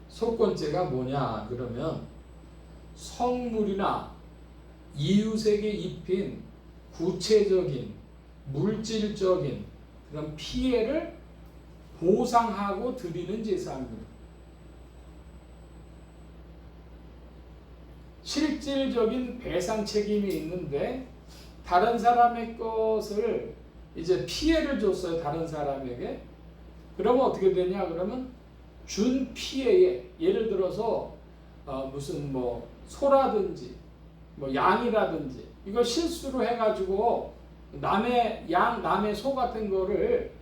속건죄가 뭐냐 그러면 성물이나 이웃에게 입힌 구체적인 물질적인 그런 피해를 보상하고 드리는 제사입니다. 실질적인 배상 책임이 있는데 다른 사람의 것을 이제 피해를 줬어요. 다른 사람에게. 그러면 어떻게 되냐 그러면 준 피해에 예를 들어서 무슨 뭐 소라든지 뭐 양이라든지 이걸 실수로 해가지고 남의 양, 남의 소 같은 거를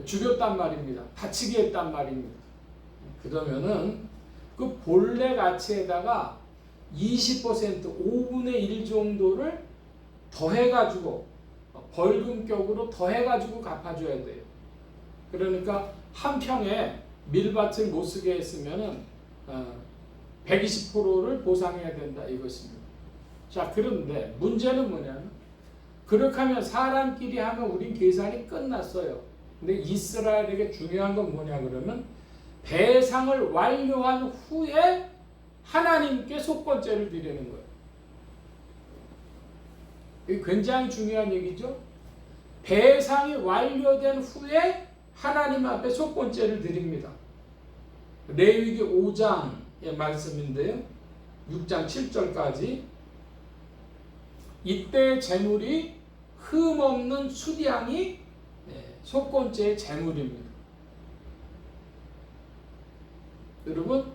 죽였단 말입니다. 다치게 했단 말입니다. 그러면은 그 본래 가치에다가 20% 5분의 1 정도를 더해가지고 벌금격으로 더해가지고 갚아줘야 돼요. 그러니까 한 평에 밀밭을 못 쓰게 했으면은 120%를 보상해야 된다 이것입니다. 자, 그런데 문제는 뭐냐면 그렇게 하면 사람끼리 하면 우린 계산이 끝났어요. 근데 이스라엘에게 중요한 건 뭐냐 그러면 배상을 완료한 후에 하나님께 속건죄를 드리는 거예요. 이게 굉장히 중요한 얘기죠. 배상이 완료된 후에 하나님 앞에 속건죄를 드립니다. 레위기 5장의 말씀인데요. 6장 7절까지 이때 재물이 흠없는 수량이 속건죄의 재물입니다. 여러분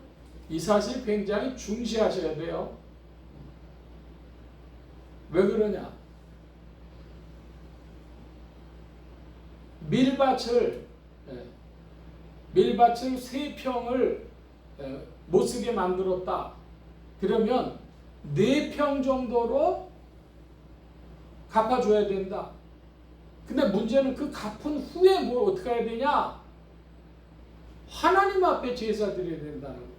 이 사실 굉장히 중시하셔야 돼요. 왜 그러냐? 밀밭을 3평을 못 쓰게 만들었다. 그러면 4평 정도로 갚아줘야 된다. 근데 문제는 그 갚은 후에 뭘 어떻게 해야 되냐? 하나님 앞에 제사 드려야 된다는 거예요.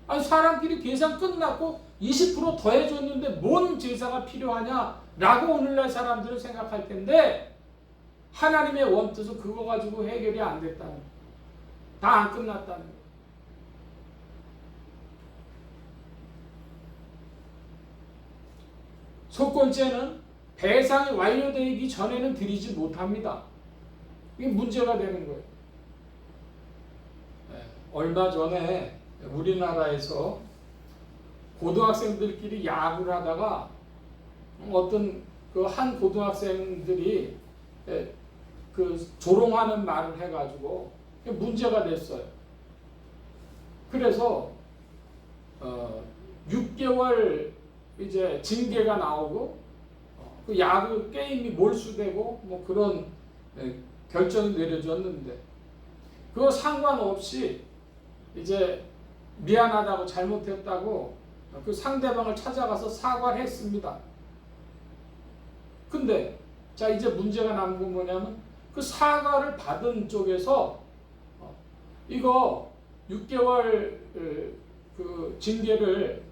아니 사람끼리 계산 끝났고 20% 더해줬는데 뭔 제사가 필요하냐라고 오늘날 사람들은 생각할 텐데 하나님의 원뜻은 그거 가지고 해결이 안 됐다는 거예요. 다 안 끝났다는 거예요. 속건죄는 배상이 완료되기 전에는 드리지 못합니다. 이게 문제가 되는 거예요. 얼마 전에 우리나라에서 고등학생들끼리 야구를 하다가 어떤 그 한 고등학생들이 그 조롱하는 말을 해가지고 문제가 됐어요. 그래서 6개월 이제 징계가 나오고 그 야구 게임이 몰수되고 뭐 그런 결정이 내려졌는데 그거 상관없이 이제 미안하다고 잘못했다고 그 상대방을 찾아가서 사과를 했습니다. 근데 자 이제 문제가 남은 건 뭐냐면 그 사과를 받은 쪽에서 이거 6개월 그 징계를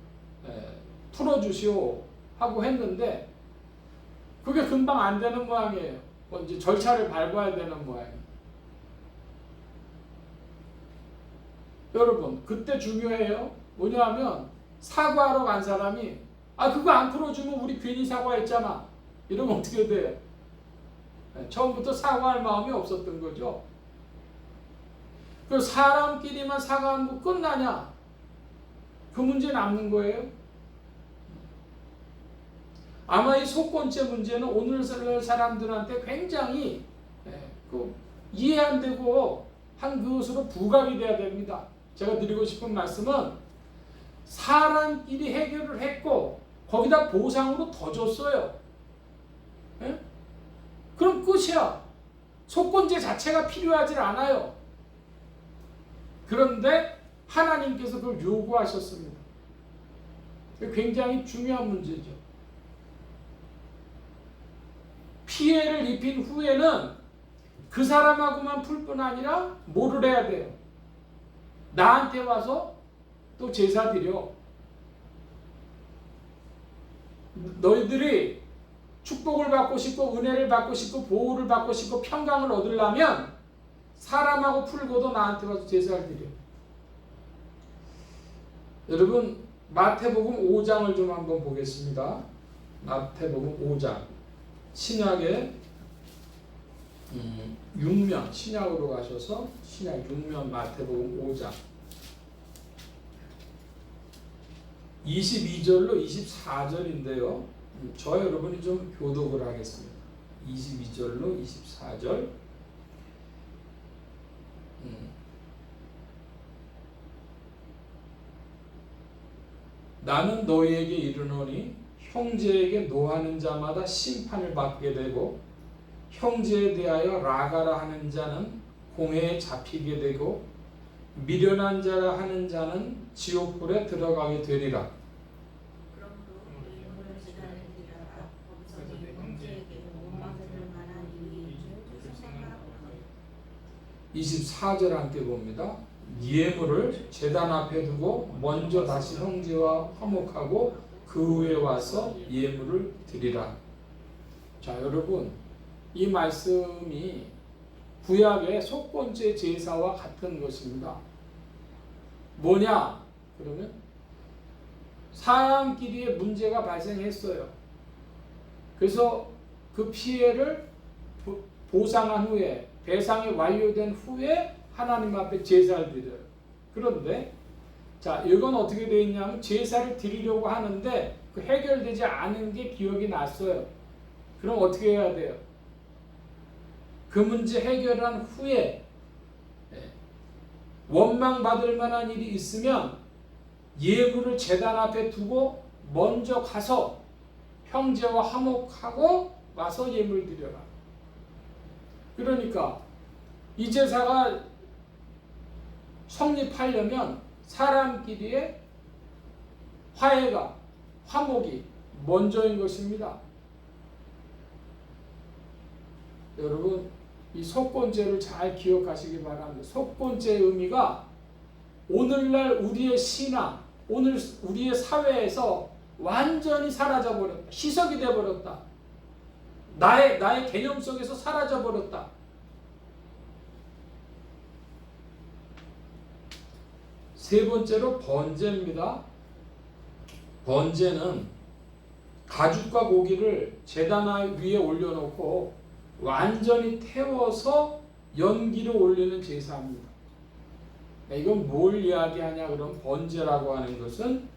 풀어주시오 하고 했는데 그게 금방 안 되는 모양이에요. 이제 절차를 밟아야 되는 모양이에요. 여러분 그때 중요해요. 뭐냐면 사과하러 간 사람이 그거 안 풀어주면 우리 괜히 사과했잖아. 이러면 어떻게 돼요? 처음부터 사과할 마음이 없었던 거죠. 그 사람끼리만 사과하는 거 끝나냐? 그 문제 남는 거예요. 아마 이 속건죄 문제는 오늘 사람들한테 굉장히 이해 안 되고 한 그것으로 부각이 돼야 됩니다. 제가 드리고 싶은 말씀은 사람끼리 해결을 했고 거기다 보상으로 더 줬어요. 그럼 끝이야. 속건죄 자체가 필요하지 않아요. 그런데 하나님께서 그걸 요구하셨습니다. 굉장히 중요한 문제죠. 피해를 입힌 후에는 그 사람하고만 풀 뿐 아니라 뭐를 해야 돼요? 나한테 와서 또 제사 드려. 너희들이 축복을 받고 싶고 은혜를 받고 싶고 보호를 받고 싶고 평강을 얻으려면 사람하고 풀고도 나한테 와서 제사를 드려. 여러분 마태복음 5장을 좀 한번 보겠습니다. 마태복음 5장 신약의 6면 신약으로 가셔서 신약 6면 마태복음 5장 22절로 24절인데요. 저 여러분이 좀 교독을 하겠습니다. 22절로 24절. 나는 너희에게 이르노니 형제에게 노하는 자마다 심판을 받게 되고 형제에 대하여 라가라 하는 자는 공회에 잡히게 되고 미련한 자라 하는 자는 지옥불에 들어가게 되리라. 24절 함께 봅니다. 예물을 제단 앞에 두고 먼저 다시 형제와 화목하고 그 후에 와서 예물을 드리라. 자, 여러분 이 말씀이 구약의 속번제 제사와 같은 것입니다. 뭐냐? 그러면 사람끼리의 문제가 발생했어요. 그래서 그 피해를 보상한 후에 배상이 완료된 후에 하나님 앞에 제사를 드려요. 그런데 자, 이건 어떻게 되어 있냐면 제사를 드리려고 하는데 그 해결되지 않은 게 기억이 났어요. 그럼 어떻게 해야 돼요? 그 문제 해결한 후에 원망받을 만한 일이 있으면 예물을 제단 앞에 두고 먼저 가서 형제와 화목하고 와서 예물 드려라. 그러니까 이 제사가 성립하려면 사람끼리의 화해가 화목이 먼저인 것입니다. 여러분 이 속건제를 잘 기억하시기 바랍니다. 속건제의 의미가 오늘날 우리의 신앙, 오늘 우리의 사회에서 완전히 사라져버렸다. 희석이 되어버렸다. 나의 개념 속에서 사라져버렸다. 세 번째로 번제입니다. 번제는 가죽과 고기를 제단 위에 올려놓고 완전히 태워서 연기를 올리는 제사입니다. 이건 뭘 이야기하냐 그럼 번제라고 하는 것은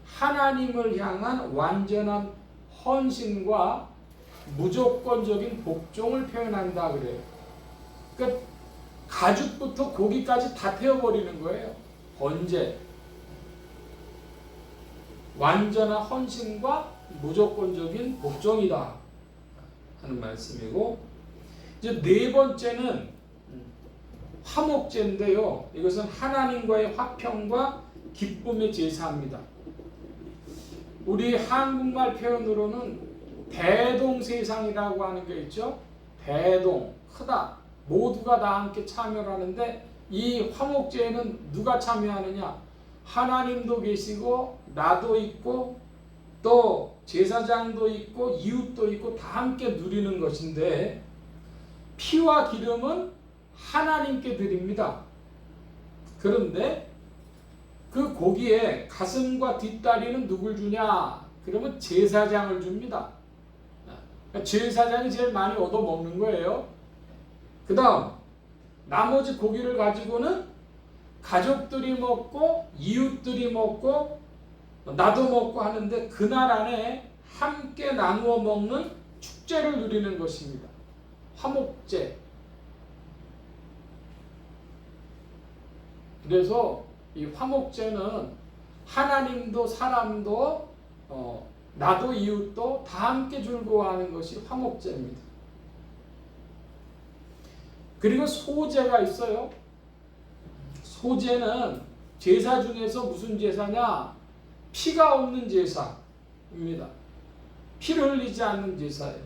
하나님을 향한 완전한 헌신과 무조건적인 복종을 표현한다 그래요. 그러니까 가죽부터 고기까지 다 태워버리는 거예요. 번제. 완전한 헌신과 무조건적인 복종이다 하는 말씀이고, 이제 네 번째는 화목제인데요. 이것은 하나님과의 화평과 기쁨의 제사입니다. 우리 한국말 표현으로는 대동세상이라고 하는 게 있죠. 대동, 크다. 모두가 다 함께 참여를 하는데 이 화목제에는 누가 참여하느냐? 하나님도 계시고 나도 있고 또 제사장도 있고 이웃도 있고 다 함께 누리는 것인데, 피와 기름은 하나님께 드립니다. 그런데 그 고기에 가슴과 뒷다리는 누굴 주냐? 그러면 제사장을 줍니다. 제사장이 제일 많이 얻어먹는 거예요. 그 다음 나머지 고기를 가지고는 가족들이 먹고 이웃들이 먹고 나도 먹고 하는데 그날 안에 함께 나누어 먹는 축제를 누리는 것입니다. 화목제. 그래서 이 화목제는 하나님도 사람도 나도 이웃도 다 함께 즐거워하는 것이 화목제입니다. 그리고 소제가 있어요. 소제는 제사 중에서 무슨 제사냐? 피가 없는 제사입니다. 피를 흘리지 않는 제사예요.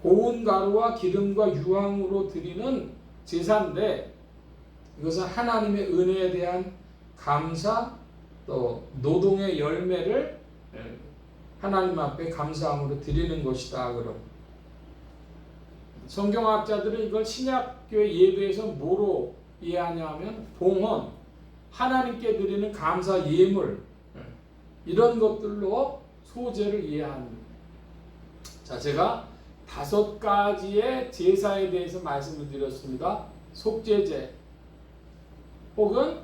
고운 가루와 기름과 유황으로 드리는 제사인데, 이것은 하나님의 은혜에 대한 감사, 또 노동의 열매를 하나님 앞에 감사함으로 드리는 것이다. 그럼 성경학자들은 이걸 신약교회 예배에서 뭐로 이해하냐면 봉헌, 하나님께 드리는 감사 예물, 이런 것들로 소제를 이해합니다. 자, 제가 5가지의 제사에 대해서 말씀을 드렸습니다. 속죄제 혹은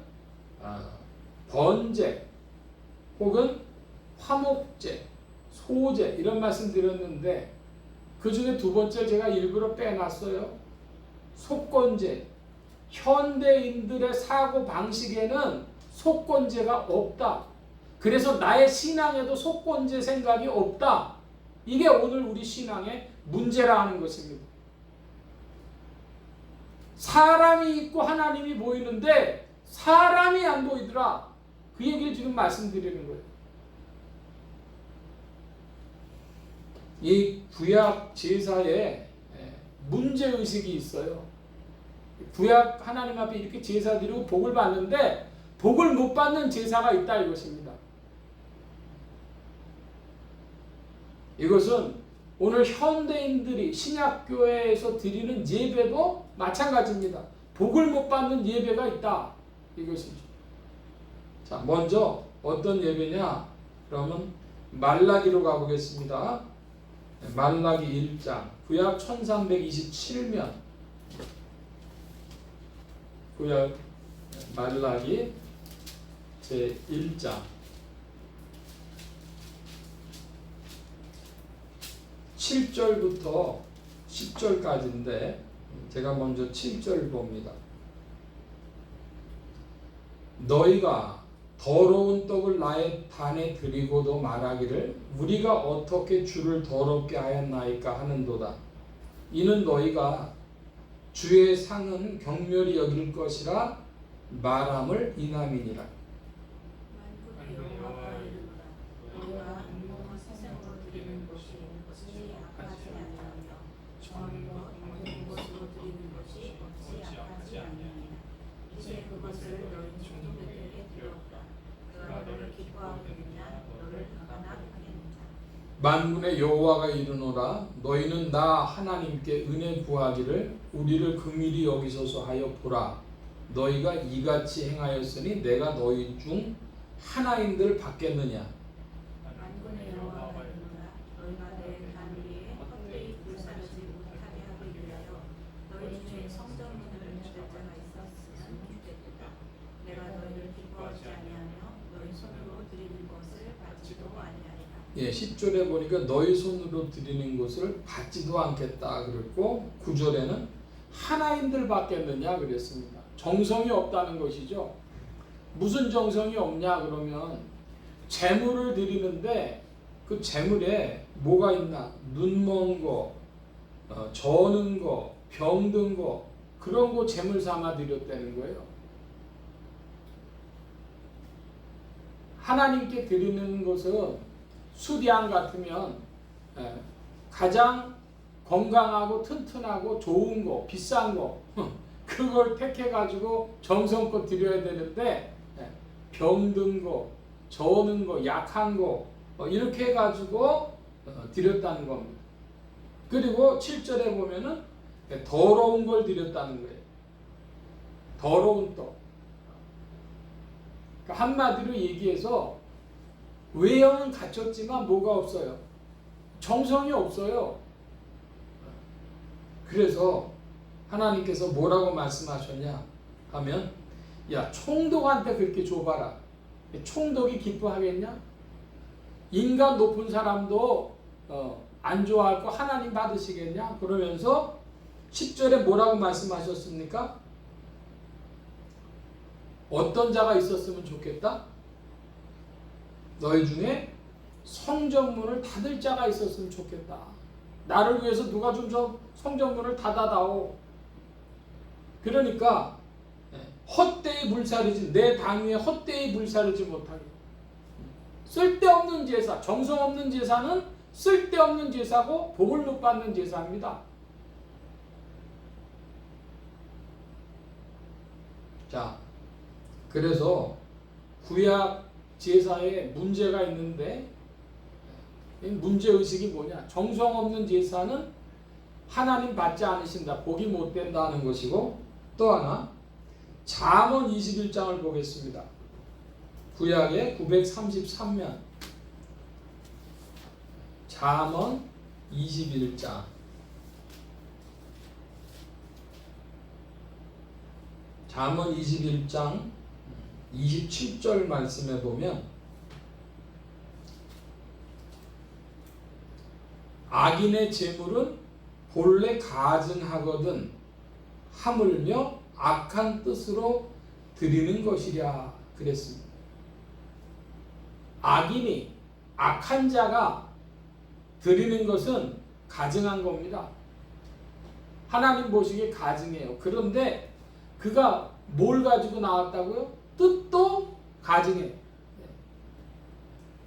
번제 혹은 화목제, 소제 이런 말씀 드렸는데 그 중에 2번째 제가 일부러 빼놨어요. 속건제. 현대인들의 사고 방식에는 속건제가 없다. 그래서 나의 신앙에도 속건제 생각이 없다. 이게 오늘 우리 신앙의 문제라 하는 것입니다. 사람이 있고 하나님이 보이는데 사람이 안 보이더라. 그 얘기를 지금 말씀드리는 거예요. 이 구약 제사에 문제의식이 있어요. 구약 하나님 앞에 이렇게 제사 드리고 복을 받는데 복을 못 받는 제사가 있다 이것입니다. 이것은 오늘 현대인들이 신약교회에서 드리는 예배도 마찬가지입니다. 복을 못 받는 예배가 있다 이것이죠. 자, 먼저 어떤 예배냐? 그러면 말라기로 가보겠습니다. 말라기 1장, 구약 1327면 구약 말라기 제1장 7절부터 10절까지인데 제가 먼저 7절 봅니다. 너희가 더러운 떡을 나의 단에 드리고도 말하기를 우리가 어떻게 주를 더럽게 하였나이까 하는도다. 이는 너희가 주의 상은 경멸히 여길 것이라 말함을 인함이니라. 만군의 여호와가 이르노라. 너희가 인공한 세상으로 드리는 것이 어찌 악하지 아니하며 정함과 인공 것으로 드리는 것이 어찌 악하지 아니하니라. 이제 그것을 너희 종족에게 드렸다. 내가 너를 기뻐하겠느냐 너를 하나 하겠느냐. 만군의 여호와가 이르노라. 너희는 나 하나님께 은혜 구하기를 우리를 긍휼히 여기소서 하여 보라. 너희가 이같이 행하였으니 내가 너희 중 하나인들 받겠느냐. 만군의 여호와가 이르노라. 너희가 내 단 위에 헛되이 불사르지 못하게 하기 위하여 너희 중에 성전문을 닫을 자가 있었으면 좋겠도다. 내가 너희를 기뻐하지 아니하며 너희 손으로 드리는 것을 받지도 아니하리라. 10절에 보니까 너희 손으로 드리는 것을 받지도 않겠다 그랬고 9절에는 하나인들 받겠느냐 그랬습니다. 정성이 없다는 것이죠. 무슨 정성이 없냐 그러면 재물을 드리는데 그 재물에 뭐가 있나? 눈먼 거, 저는 거, 병든 거 그런 거 재물 삼아 드렸다는 거예요. 하나님께 드리는 것은 수량 같으면 가장 건강하고 튼튼하고 좋은 거, 비싼 거 그걸 택해가지고 정성껏 드려야 되는데 병든 거, 저는 거, 약한 거 이렇게 해가지고 드렸다는 겁니다. 그리고 7절에 보면은 더러운 걸 드렸다는 거예요. 더러운 떡. 그러니까 한마디로 얘기해서 외형은 갖췄지만 뭐가 없어요? 정성이 없어요. 그래서 하나님께서 뭐라고 말씀하셨냐 하면 야 총독한테 그렇게 줘봐라. 총독이 기뻐하겠냐? 인간 높은 사람도 안 좋아할 거 하나님 받으시겠냐? 그러면서 10절에 뭐라고 말씀하셨습니까? 어떤 자가 있었으면 좋겠다? 너희 중에 성전문을 닫을 자가 있었으면 좋겠다. 나를 위해서 누가 좀 저 성전문을 닫아다오. 그러니까 헛되이 불사르지 내 당위에 헛되이 불사르지 못하게. 쓸데없는 제사, 정성 없는 제사는 쓸데없는 제사고 복을 못 받는 제사입니다. 자, 그래서 구약 제사에 문제가 있는데 문제의식이 뭐냐? 정성 없는 제사는 하나님 받지 않으신다. 복이 못 된다는 것이고, 또 하나 잠언 21장을 보겠습니다. 구약의 933면 잠언 21장 잠언 21장 27절 말씀에 보면 악인의 재물은 본래 가증하거든 하물며 악한 뜻으로 드리는 것이랴 그랬습니다. 악인이 악한 자가 드리는 것은 가증한 겁니다. 하나님 보시기에 가증해요. 그런데 그가 뭘 가지고 나왔다고요? 뜻도 가증해요.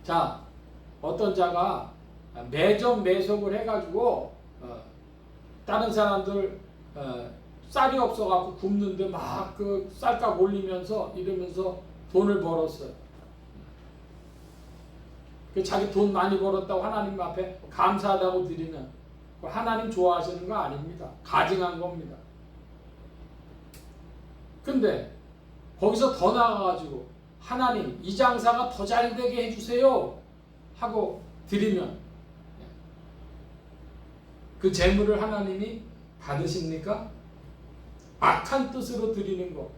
자, 어떤 자가 매점 매석을 해가지고 다른 사람들 쌀이 없어갖고 굶는데 막 그 쌀값 올리면서 이러면서 돈을 벌었어요. 자기 돈 많이 벌었다고 하나님 앞에 감사하다고 드리면 하나님 좋아하시는 거 아닙니다. 가증한 겁니다. 근데 거기서 더 나아가지고 하나님 이 장사가 더 잘 되게 해주세요 하고 드리면 그 재물을 하나님이 받으십니까? 악한 뜻으로 드리는 거.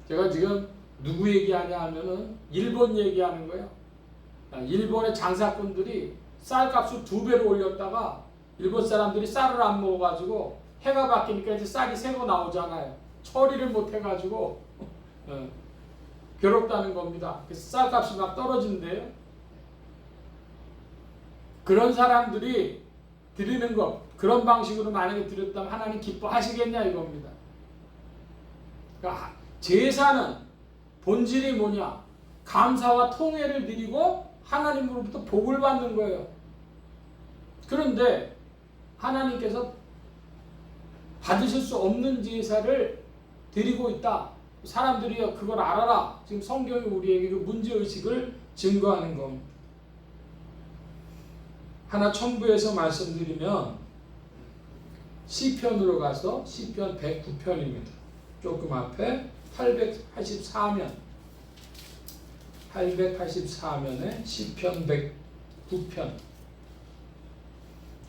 제가 지금 누구 얘기하냐 하면은 일본 얘기하는 거예요. 일본의 장사꾼들이 쌀값을 2배로 올렸다가 일본 사람들이 쌀을 안 먹어가지고 해가 바뀌니까 이제 쌀이 새고 나오잖아요. 처리를 못 해가지고 괴롭다는 겁니다. 그래서 쌀값이 막 떨어진대요. 그런 사람들이 드리는 것, 그런 방식으로 만약에 드렸다면 하나님 기뻐하시겠냐 이겁니다. 그러니까 제사는 본질이 뭐냐? 감사와 통회를 드리고 하나님으로부터 복을 받는 거예요. 그런데 하나님께서 받으실 수 없는 제사를 드리고 있다. 사람들이 그걸 알아라. 지금 성경이 우리에게 그 문제의식을 증거하는 겁니다. 하나 첨부해서 말씀드리면 시편으로 가서 시편 109편입니다. 조금 앞에 884면 884면에 시편 109편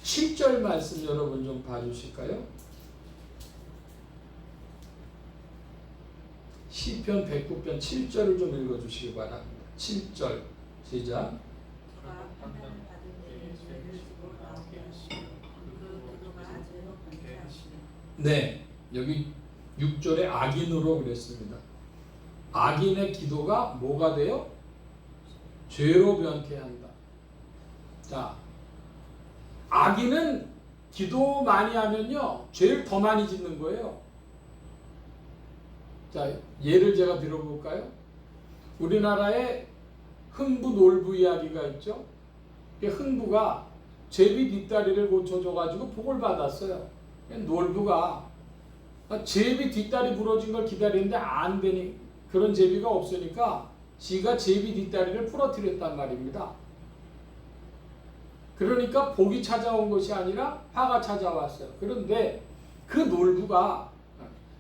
7절 말씀 여러분 좀 봐주실까요? 시편 109편 7절을 좀 읽어주시기 바랍니다. 7절 시작. 네, 여기 6절에 악인으로 그랬습니다. 악인의 기도가 뭐가 돼요? 죄로 변케 한다. 자, 악인은 기도 많이 하면요 죄를 더 많이 짓는 거예요. 자, 예를 제가 들어볼까요? 우리나라에 흥부 놀부 이야기가 있죠. 흥부가 제비 뒷다리를 고쳐줘가지고 복을 받았어요. 놀부가 제비 뒷다리 부러진 걸 기다리는데 안 되니 그런 제비가 없으니까 지가 제비 뒷다리를 부러뜨렸단 말입니다. 그러니까 복이 찾아온 것이 아니라 화가 찾아왔어요. 그런데 그 놀부가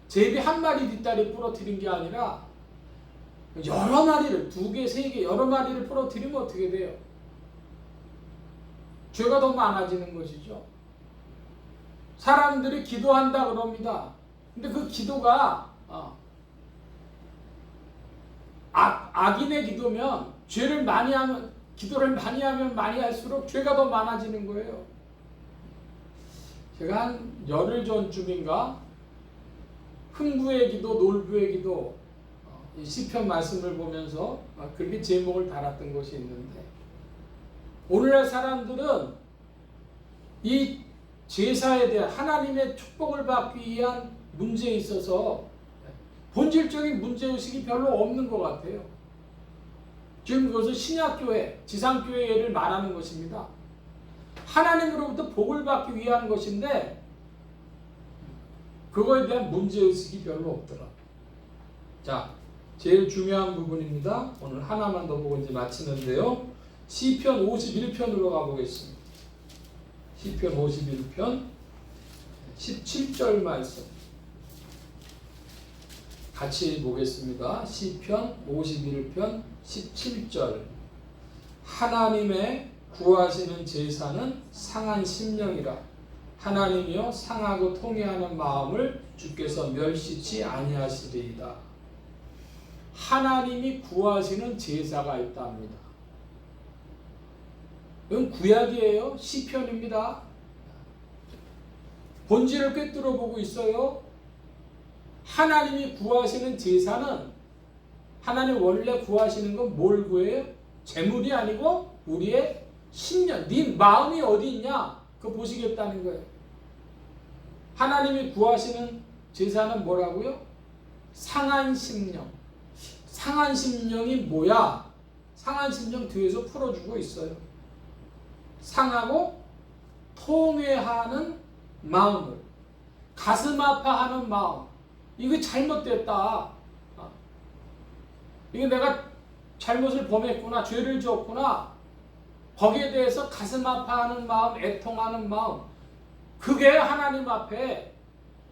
제비 한 마리 뒷다리 부러뜨린 게 아니라 여러 마리를 2개, 3개 여러 마리를 부러뜨리면 어떻게 돼요? 죄가 더 많아지는 것이죠. 사람들이 기도한다 그럽니다. 근데 그 기도가 악인의 기도면 죄를 많이 하면 기도를 많이 하면 많이 할수록 죄가 더 많아지는 거예요. 제가 한 열흘 전쯤인가 흥부의 기도, 놀부의 기도 이 시편 말씀을 보면서 그렇게 제목을 달았던 것이 있는데 오늘날 사람들은 이 제사에 대한 하나님의 축복을 받기 위한 문제에 있어서 본질적인 문제의식이 별로 없는 것 같아요. 지금 그것은 신약교회, 지상교회를 말하는 것입니다. 하나님으로부터 복을 받기 위한 것인데 그거에 대한 문제의식이 별로 없더라. 자, 제일 중요한 부분입니다. 오늘 하나만 더 보고 이제 마치는데요. 시편 51편으로 가보겠습니다. 시편 51편 17절 말씀 같이 보겠습니다. 시편 51편 17절 하나님의 구하시는 제사는 상한 심령이라 하나님이여 상하고 통회하는 마음을 주께서 멸시치 아니하시리이다. 하나님이 구하시는 제사가 있답니다. 이건 구약이에요. 시편입니다. 본질을 꿰뚫어 보고 있어요. 하나님이 구하시는 제사는 하나님 원래 구하시는 건 뭘 구해요? 재물이 아니고 우리의 심령, 네 마음이 어디 있냐? 그거 보시겠다는 거예요. 하나님이 구하시는 제사는 뭐라고요? 상한 심령. 상한 심령이 뭐야? 상한 심령 뒤에서 풀어주고 있어요. 상하고 통회하는 마음을, 가슴 아파하는 마음. 이거 잘못됐다. 이거 내가 잘못을 범했구나, 죄를 지었구나. 거기에 대해서 가슴 아파하는 마음, 애통하는 마음, 그게 하나님 앞에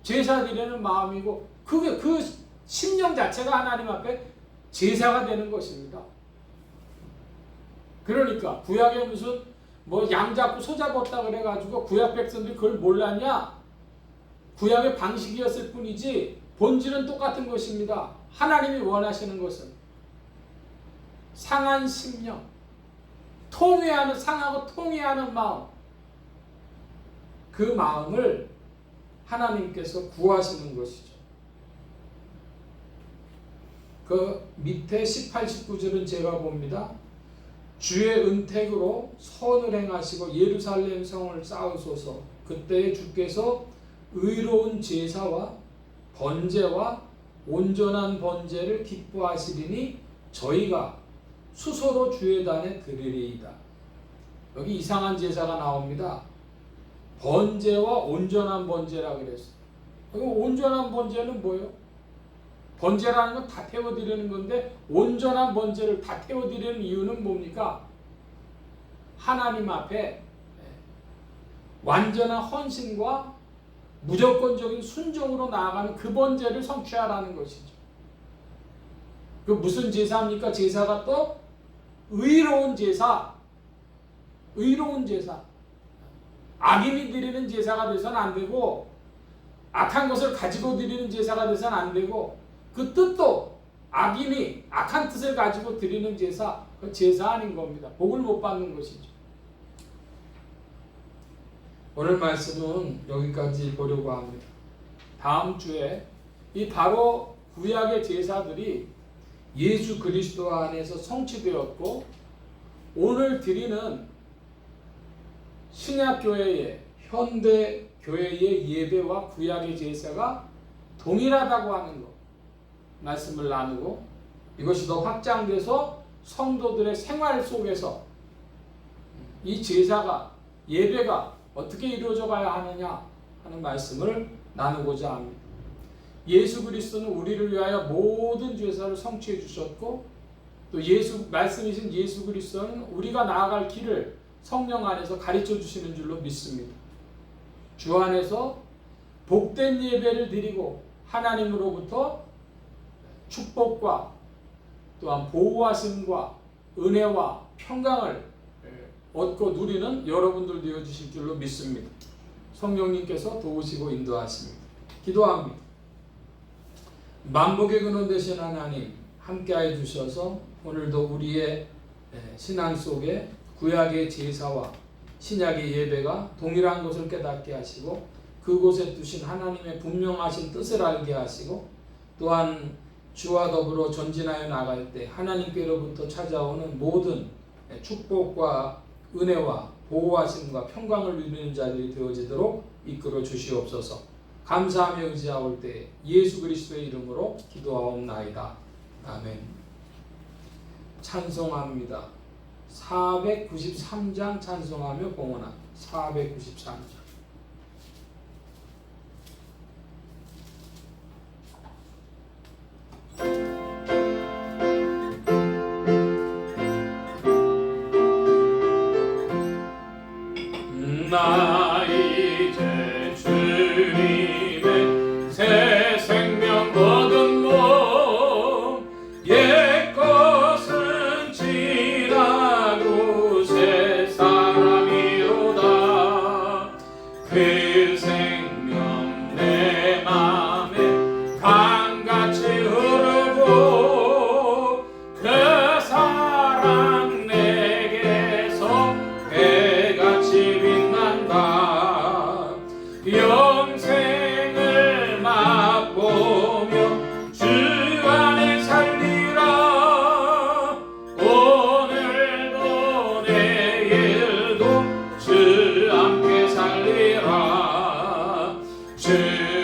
제사 드리는 마음이고, 그게 그 심령 자체가 하나님 앞에 제사가 되는 것입니다. 그러니까 구약에 무슨 뭐 양 잡고 소 잡았다 그래가지고 구약 백성들이 그걸 몰랐냐? 구약의 방식이었을 뿐이지 본질은 똑같은 것입니다. 하나님이 원하시는 것은 상한 심령, 통회하는, 상하고 통회하는 마음, 그 마음을 하나님께서 구하시는 것이죠. 그 밑에 18, 19절은 제가 봅니다. 주의 은택으로 선을 행하시고 예루살렘 성을 쌓으소서. 그때에 주께서 의로운 제사와 번제와 온전한 번제를 기뻐하시리니 저희가 수소로 주의 단에 드리리이다. 여기 이상한 제사가 나옵니다. 번제와 온전한 번제라 그랬어요. 여기 온전한 번제는 뭐예요? 번제라는 건 다 태워드리는 건데 온전한 번제를 다 태워드리는 이유는 뭡니까? 하나님 앞에 완전한 헌신과 무조건적인 순종으로 나아가는 그 번제를 성취하라는 것이죠. 그 무슨 제사입니까? 제사가 또 의로운 제사. 의로운 제사. 악인이 드리는 제사가 돼서는 안 되고, 악한 것을 가지고 드리는 제사가 돼서는 안 되고, 그 뜻도 악인이 악한 뜻을 가지고 드리는 제사, 그 제사 아닌 겁니다. 복을 못 받는 것이죠. 오늘 말씀은 여기까지 보려고 합니다. 다음 주에 이 바로 구약의 제사들이 예수 그리스도 안에서 성취되었고, 오늘 드리는 신약교회의, 현대교회의 예배와 구약의 제사가 동일하다고 하는 것, 말씀을 나누고, 이것이 더 확장돼서 성도들의 생활 속에서 이 제사가, 예배가 어떻게 이루어져 가야 하느냐 하는 말씀을 나누고자 합니다. 예수 그리스도는 우리를 위하여 모든 제사를 성취해 주셨고, 또 말씀이신 예수 그리스도는 우리가 나아갈 길을 성령 안에서 가르쳐 주시는 줄로 믿습니다. 주 안에서 복된 예배를 드리고 하나님으로부터 축복과 또한 보호하심과 은혜와 평강을 얻고 누리는 여러분들 되어 주실 줄로 믿습니다. 성령님께서 도우시고 인도하십니다. 기도합니다. 만복의 근원 되신 하나님, 함께하여 주셔서 오늘도 우리의 신앙 속에 구약의 제사와 신약의 예배가 동일한 것을 깨닫게 하시고, 그곳에 두신 하나님의 분명하신 뜻을 알게 하시고, 또한 주와 더불어 전진하여 나갈 때 하나님께로부터 찾아오는 모든 축복과 은혜와 보호하심과 평강을 누리는 자들이 되어지도록 이끌어 주시옵소서. 감사하며 의지하올 때 예수 그리스도의 이름으로 기도하옵나이다. 아멘. 찬송합니다. 493장 찬송하며 봉헌합니다. 493장.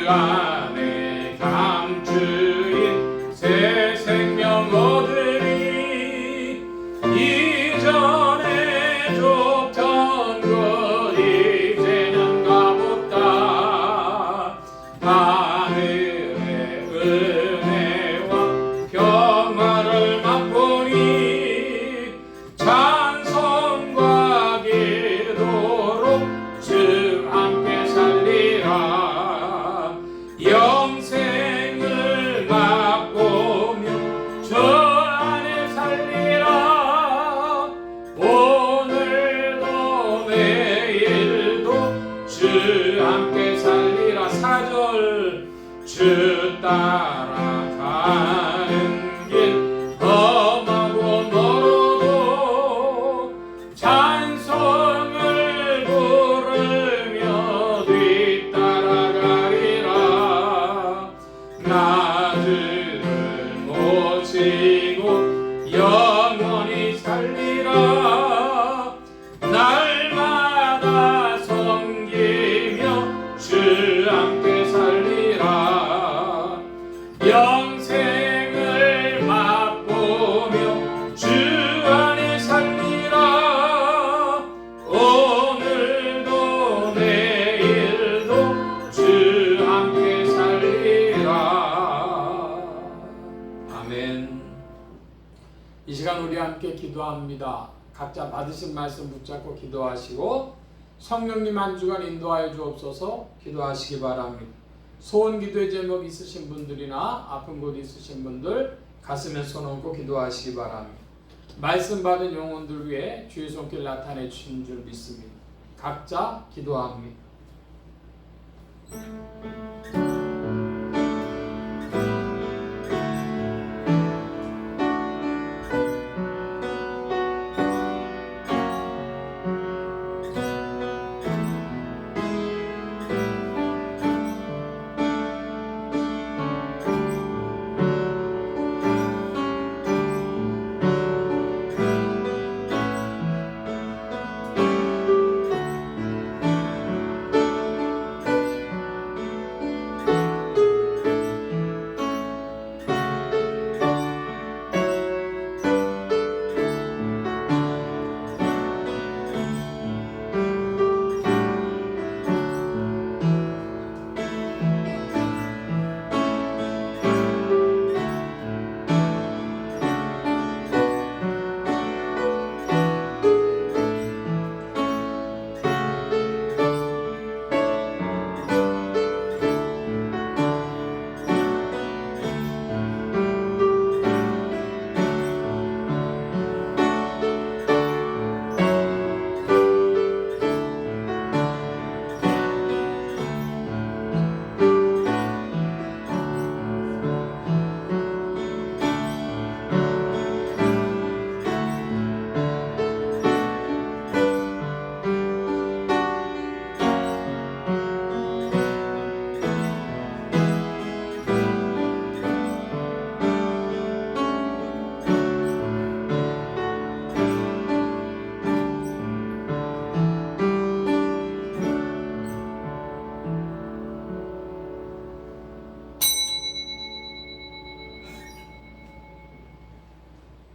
안에 감추인 새 생명 얻으리. 이전에 좁던 곳 이제는 가볍다. 하늘의 은혜와 평화를 맛보니 찬송과 기도로 주 함께 살리라. 영생을 맛보며 주 안에 살리라. 오늘도 내일도 주 함께 살리라. 4절 주 따라가는 길 험하고 멀어도 찬송을 부르며 뒤따라가리라. 나주를 모시고 영원히 살리라. 날마다 섬기며 주 함께 살리라. 영생을 맛보며 주 안에 살리라. 오늘도 내일도 주 함께 살리라. 아멘. 이 시간 우리 함께 기도합니다. 각자 받으신 말씀 붙잡고 기도하시고 성령님 한 주간 인도하여 주옵소서. 기도하시기 바랍니다. 소원 기도의 제목 있으신 분들이나 아픈 곳 있으신 분들 가슴에 손 얹고 기도하시기 바랍니다. 말씀 받은 영혼들 위해 주의 손길 나타내 주신 줄 믿습니다. 각자 기도합니다.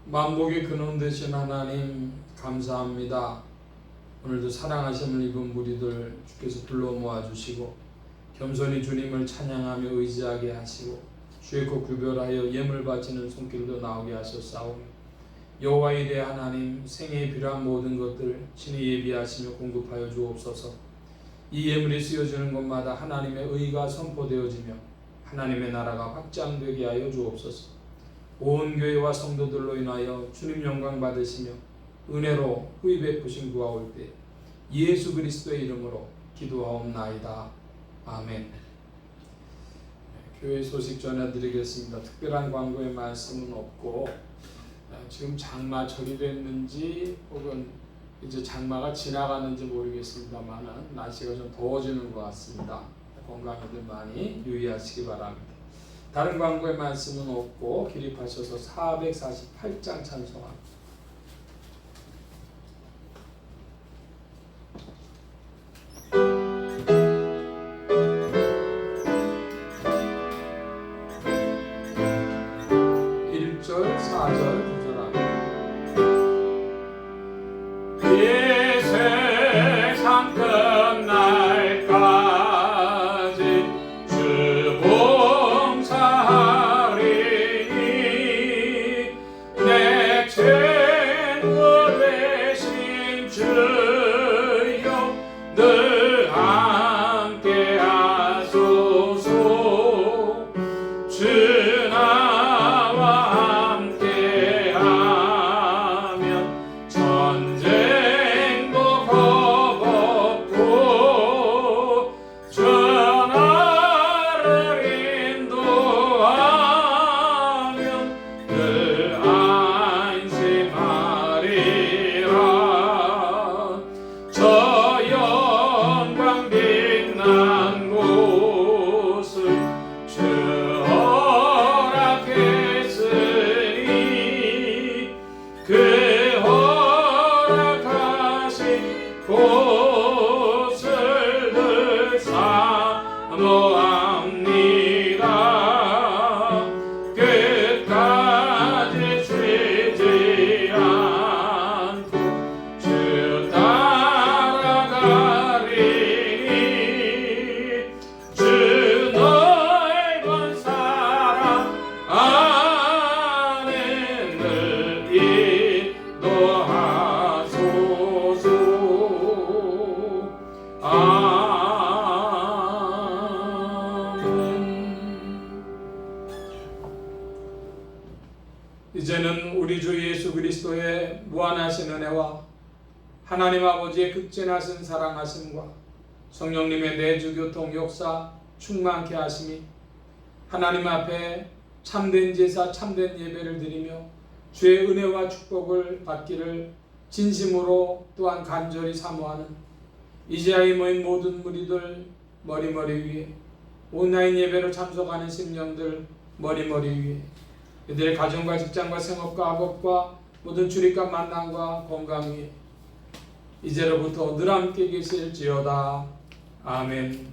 만복의 근원 되신 하나님 감사합니다. 오늘도 사랑하심을 입은 무리들 주께서 불러 모아주시고 겸손히 주님을 찬양하며 의지하게 하시고 주의 것 구별하여 예물 바치는 손길도 나오게 하셨사오니 여호와의 대 하나님 생애에 필요한 모든 것들 친히 예비하시며 공급하여 주옵소서. 이 예물이 쓰여지는 곳마다 하나님의 의가 선포되어지며 하나님의 나라가 확장되게 하여 주옵소서. 온 교회와 성도들로 인하여 주님 영광 받으시며 은혜로 후히 베푸신 그와 올 때 예수 그리스도의 이름으로 기도하옵나이다. 아멘. 교회 소식 전해드리겠습니다. 특별한 광고의 말씀은 없고 지금 장마철이 됐는지 혹은 이제 장마가 지나가는지 모르겠습니다만 날씨가 좀 더워지는 것 같습니다. 건강히들 많이 유의하시기 바랍니다. 다른 광고의 말씀은 없고 기립하셔서 448장 찬송합니다. 이제는 우리 주 예수 그리스도의 무한하신 은혜와 하나님 아버지의 극진하신 사랑하심과 성령님의 내주교통 역사 충만케 하심이 하나님 앞에 참된 제사 참된 예배를 드리며 주의 은혜와 축복을 받기를 진심으로 또한 간절히 사모하는 이제야에 모인 모든 무리들 머리머리 위에 온라인 예배로 참석하는 심령들 머리머리 위에 이들의 가정과 직장과 생업과 학업과 모든 출입과 만남과 건강 위에 이제로부터 늘 함께 계실지어다. 아멘.